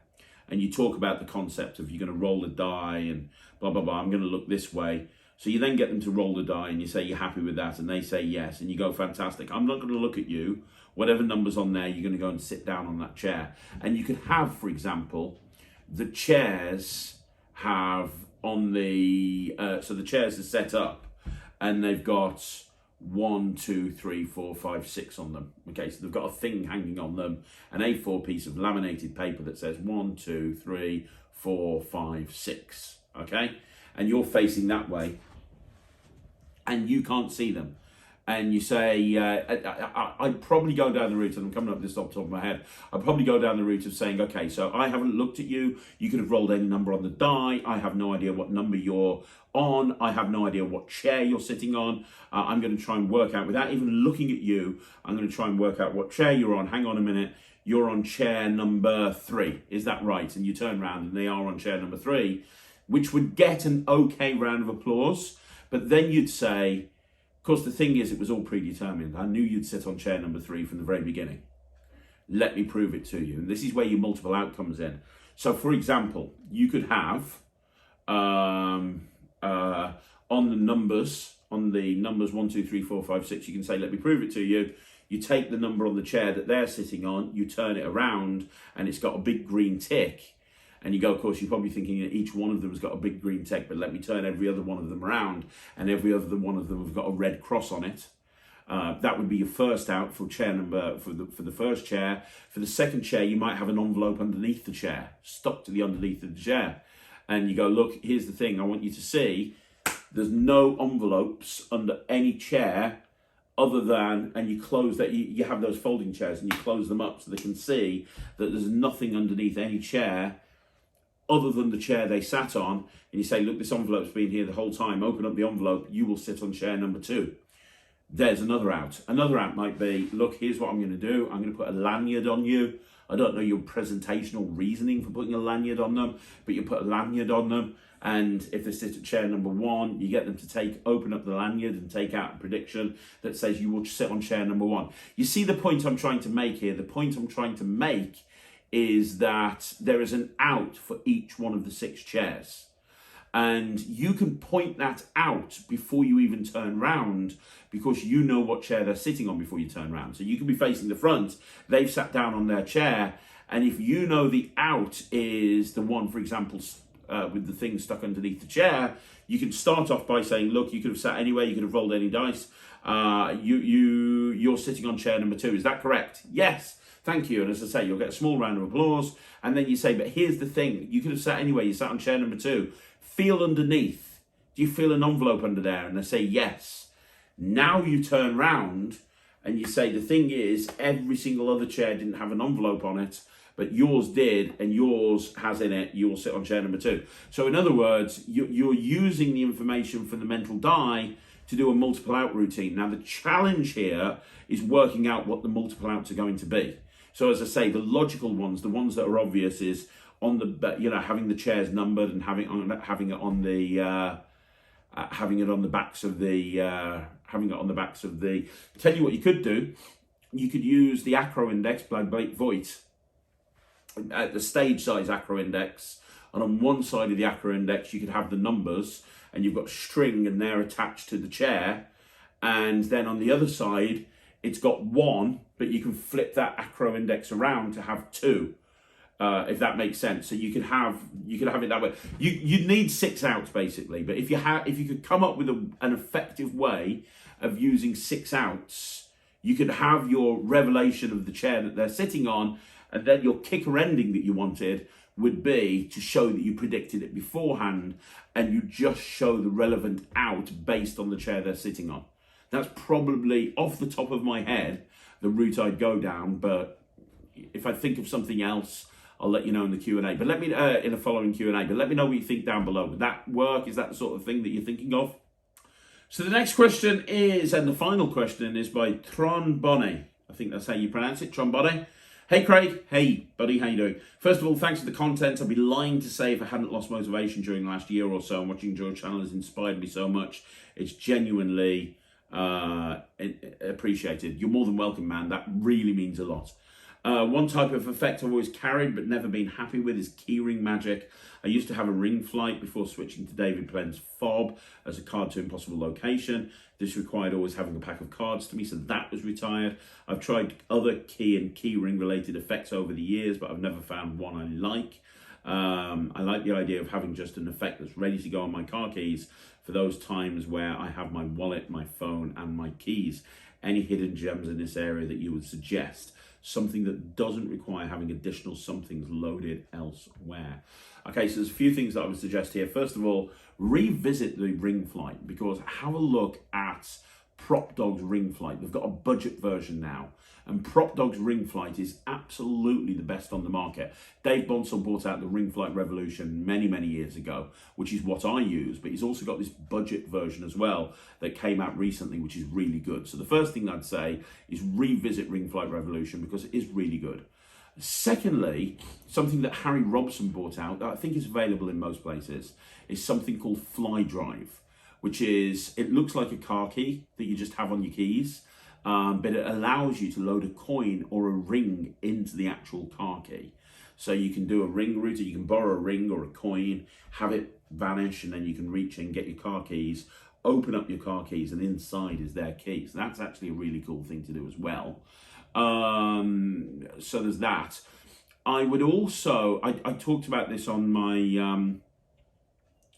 and you talk about the concept of you're going to roll a die and blah, blah, blah, I'm going to look this way. So you then get them to roll the die and you say, you're happy with that? And they say yes. And you go, fantastic. I'm not going to look at you. Whatever number's on there, you're going to go and sit down on that chair. And you could have, for example, the chairs have on the, so the chairs are set up and they've got 1, 2, 3, 4, 5, 6 on them. Okay, so they've got a thing hanging on them, an A4 piece of laminated paper that says 1, 2, 3, 4, 5, 6. Okay, and you're facing that way and you can't see them. And you say, I'd probably go down the route, and I'm coming up this off the top of my head, I'd probably go down the route of saying, okay, so I haven't looked at you. You could have rolled any number on the die. I have no idea what number you're on. I have no idea what chair you're sitting on. I'm going to try and work out, without even looking at you, I'm going to try and work out what chair you're on. Hang on a minute. You're on chair number 3. Is that right? And you turn around and they are on chair number 3, which would get an okay round of applause. But then you'd say, of course, the thing is, it was all predetermined. I knew you'd sit on chair number 3 from the very beginning. Let me prove it to you. And this is where your multiple outcomes in. So, for example, you could have on the numbers 1, 2, 3, 4, 5, 6, you can say, let me prove it to you. You take the number on the chair that they're sitting on, you turn it around, and it's got a big green tick. And you go, of course, you're probably thinking that each one of them has got a big green tick, but let me turn every other one of them around, and every other one of them have got a red cross on it. That would be your first out for chair number, for the first chair. For the second chair, you might have an envelope underneath the chair, stuck to the underneath of the chair. And you go, look, here's the thing I want you to see. There's no envelopes under any chair other than, and you close that, you have those folding chairs and you close them up so they can see that there's nothing underneath any chair other than the chair they sat on, and you say, look, this envelope's been here the whole time, open up the envelope, you will sit on chair number 2. There's another out. Another out might be, look, here's what I'm going to do. I'm going to put a lanyard on you. I don't know your presentational reasoning for putting a lanyard on them, but you put a lanyard on them, and if they sit at chair number 1, you get them to open up the lanyard and take out a prediction that says you will sit on chair number 1. You see the point I'm trying to make here? The point I'm trying to make is that there is an out for each one of the 6 chairs. And you can point that out before you even turn round, because you know what chair they're sitting on before you turn round. So you can be facing the front, they've sat down on their chair, and if you know the out is the one, for example, with the thing stuck underneath the chair, you can start off by saying, look, you could have sat anywhere, you could have rolled any dice. You're sitting on chair number 2. Is that correct? Yes. Thank you. And as I say, you'll get a small round of applause. And then you say, but here's the thing. You could have sat anywhere. You sat on chair number 2. Feel underneath. Do you feel an envelope under there? And they say, yes. Now you turn round and you say, the thing is, every single other chair didn't have an envelope on it. but yours did, and yours has in it, you'll sit on chair number 2. So in other words, you're using the information from the mental die to do a multiple out routine. Now the challenge here is working out what the multiple outs are going to be. So as I say, the logical ones, the ones that are obvious, is on the, you know, having the chairs numbered and having it on the backs of the Tell you what you could do. You could use the acro index by Blake Voigt, at the stage size acro index, and on one side of the acro index you could have the numbers, and you've got string and they're attached to the chair, and then on the other side it's got 1, but you can flip that acro index around to have 2, if that makes sense. So you could have it that way. You need 6 outs basically, but if you could come up with an effective way of using 6 outs, you could have your revelation of the chair that they're sitting on, and then your kicker ending that you wanted would be to show that you predicted it beforehand, and you just show the relevant out based on the chair they're sitting on. That's probably, off the top of my head, the route I'd go down, but if I think of something else, I'll let you know in the Q&A. But let me, in a following Q&A, but let me know what you think down below. Would that work? Is that the sort of thing that you're thinking of? So the next question is, and the final question is by Trombone. I think that's how you pronounce it, Trombone. Hey Craig, hey buddy, how you doing? First of all, thanks for the content. I'd be lying to say if I hadn't lost motivation during the last year or so, and watching your channel has inspired me so much. It's genuinely appreciated. You're more than welcome, man. That really means a lot. One type of effect I've always carried but never been happy with is keyring magic. I used to have a ring flight before switching to David Penn's fob as a card to impossible location. This required always having a pack of cards to me, so that was retired. I've tried other key and keyring related effects over the years, but I've never found one I like. I like the idea of having just an effect that's ready to go on my car keys for those times where I have my wallet, my phone, and my keys. Any hidden gems in this area that you would suggest? Something that doesn't require having additional somethings loaded elsewhere. Okay, so there's a few things that I would suggest here. First of all, revisit the ring flight, because have a look at Prop Dog's ring flight. They've got a budget version now, and Prop Dog's ring flight is absolutely the best on the market. Dave Bonsall bought out the ring flight revolution many years ago, which is what I use, but he's also got this budget version as well that came out recently, which is really good. So the first thing I'd say is revisit ring flight revolution, because it is really good. Secondly, something that Harry Robson bought out that I think is available in most places is something called Fly Drive, which is, it looks like a car key that you just have on your keys, but it allows you to load a coin or a ring into the actual car key. So you can do a ring router, you can borrow a ring or a coin, have it vanish, and then you can reach in, get your car keys, open up your car keys, and inside is their key. So that's actually a really cool thing to do as well. So there's that. I would also, I talked about this on my,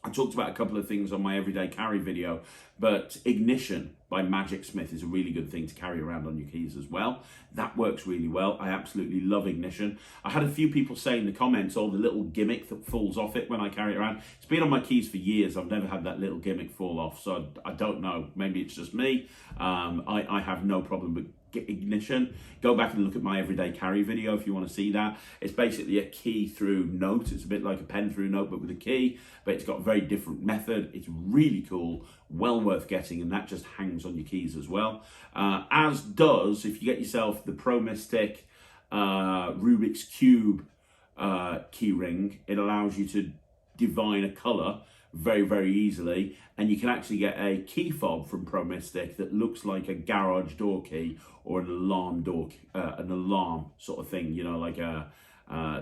I talked about a couple of things on my everyday carry video, but Ignition by Magic Smith is a really good thing to carry around on your keys as well. That works really well. I absolutely love Ignition. I had a few people say in the comments, oh, the little gimmick that falls off it when I carry it around. It's been on my keys for years. I've never had that little gimmick fall off, so I don't know. Maybe it's just me. I have no problem with Ignition. Go back and look at my everyday carry video if you want to see that. It's basically a key through note. It's a bit like a pen through note, but with a key, but it's got a very different method. It's really cool, well worth getting, and that just hangs on your keys as well. As does, if you get yourself the Pro Mystic Rubik's Cube key ring, it allows you to divine a color very easily, and you can actually get a key fob from Pro Mystic that looks like a garage door key or an alarm door, an alarm sort of thing, you know, like a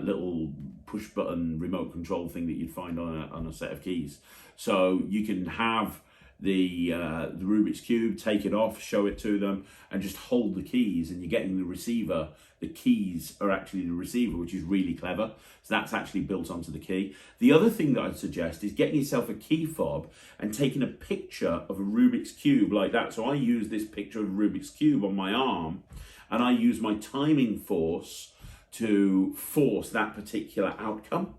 little push button remote control thing that you'd find on a set of keys. So you can have the Rubik's Cube, take it off, show it to them, and just hold the keys, and you're getting the receiver. The keys are actually the receiver, which is really clever. So that's actually built onto the key. The other thing that I'd suggest is getting yourself a key fob and taking a picture of a Rubik's Cube like that. So I use this picture of a Rubik's Cube on my arm, and I use my timing force to force that particular outcome.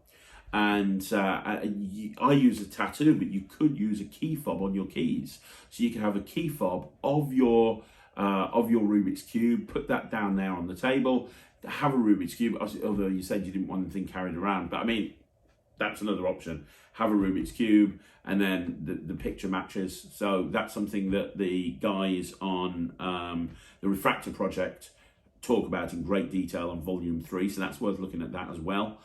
And I use a tattoo, but you could use a key fob on your keys. So you can have a key fob of your Rubik's Cube, put that down there on the table, have a Rubik's Cube, although you said you didn't want the thing carried around. But I mean, that's another option. Have a Rubik's Cube, and then the picture matches. So that's something that the guys on the Refractor project talk about in great detail on volume 3. So that's worth looking at that as well.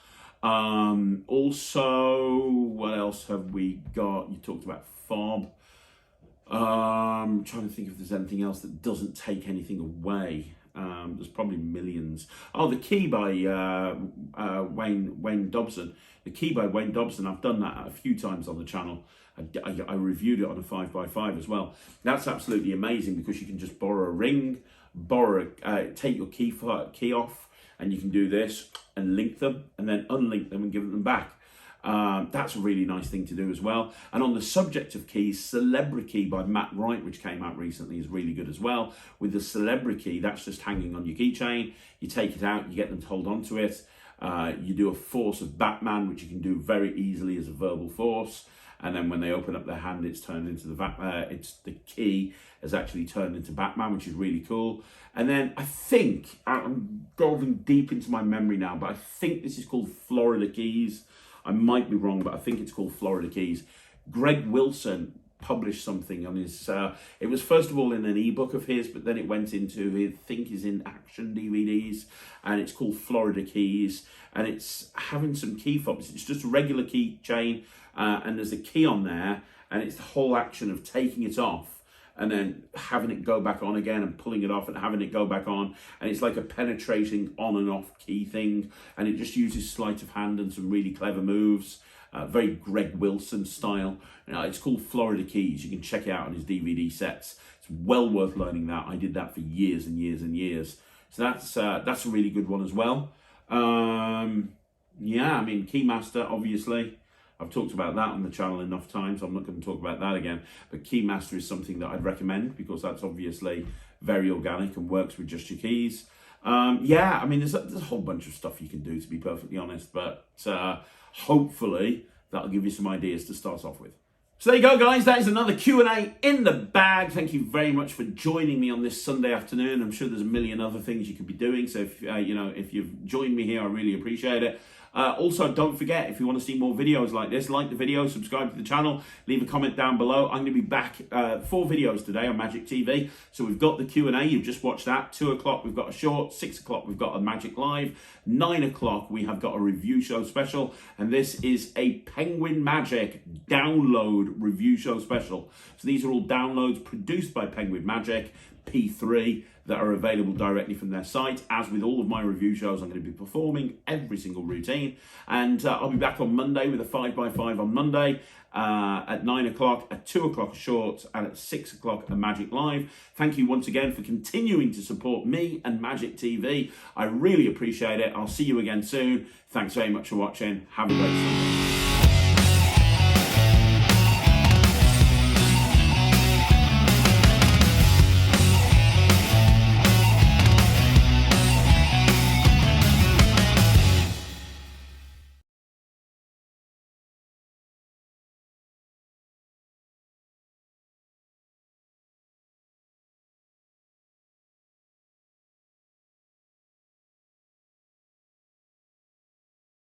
Also, what else have we got? You talked about fob. I'm trying to think if there's anything else that doesn't take anything away. There's probably millions. Oh, the key by Wayne Dobson. The key by Wayne Dobson. I've done that a few times on the channel. I reviewed it on a 5x5 as well. That's absolutely amazing because you can just borrow a ring, take your key off, and you can do this and link them, and then unlink them and give them back. That's a really nice thing to do as well. And on the subject of keys, Celebrity Key by Matt Wright, which came out recently, is really good as well. With the Celebrity Key, that's just hanging on your keychain. You take it out, you get them to hold on to it. You do a force of Batman, which you can do very easily as a verbal force. And then when they open up their hand, it's turned into the key has actually turned into Batman, which is really cool. And then I think, I'm delving deep into my memory now, but I think this is called Florida Keys. I might be wrong, but I think it's called Florida Keys. Greg Wilson published something on his, it was first of all in an ebook of his, but then it went into, I think his In Action DVDs, and it's called Florida Keys, and it's having some key fobs. It's just a regular keychain, and there's a key on there, and it's the whole action of taking it off and then having it go back on again and pulling it off and having it go back on. And it's like a penetrating on and off key thing. And it just uses sleight of hand and some really clever moves. Very Greg Wilson style. It's called Florida Keys. You can check it out on his DVD sets. It's well worth learning that. I did that for years and years and years. So that's a really good one as well. Yeah, I mean, Keymaster, obviously. I've talked about that on the channel enough times. I'm not going to talk about that again. But Keymaster is something that I'd recommend because that's obviously very organic and works with just your keys. Yeah, I mean, there's a whole bunch of stuff you can do, to be perfectly honest. But hopefully that'll give you some ideas to start off with. So there you go, guys. That is another Q&A in the bag. Thank you very much for joining me on this Sunday afternoon. I'm sure there's a million other things you could be doing. So if if you've joined me here, I really appreciate it. Also, don't forget, if you want to see more videos like this, like the video, subscribe to the channel, leave a comment down below. I'm going to be back 4 videos today on Magic TV. So we've got the Q&A, you've just watched that. 2 o'clock, we've got a short. 6 o'clock, we've got a Magic Live. 9 o'clock, we have got a review show special. And this is a Penguin Magic download review show special. So these are all downloads produced by Penguin Magic, P3, that are available directly from their site. As with all of my review shows, I'm going to be performing every single routine. And I'll be back on Monday with a 5x5 on Monday at 9 o'clock, at 2 o'clock a short, and at 6 o'clock a Magic Live. Thank you once again for continuing to support me and Magic TV. I really appreciate it. I'll see you again soon. Thanks very much for watching. Have a great Sunday.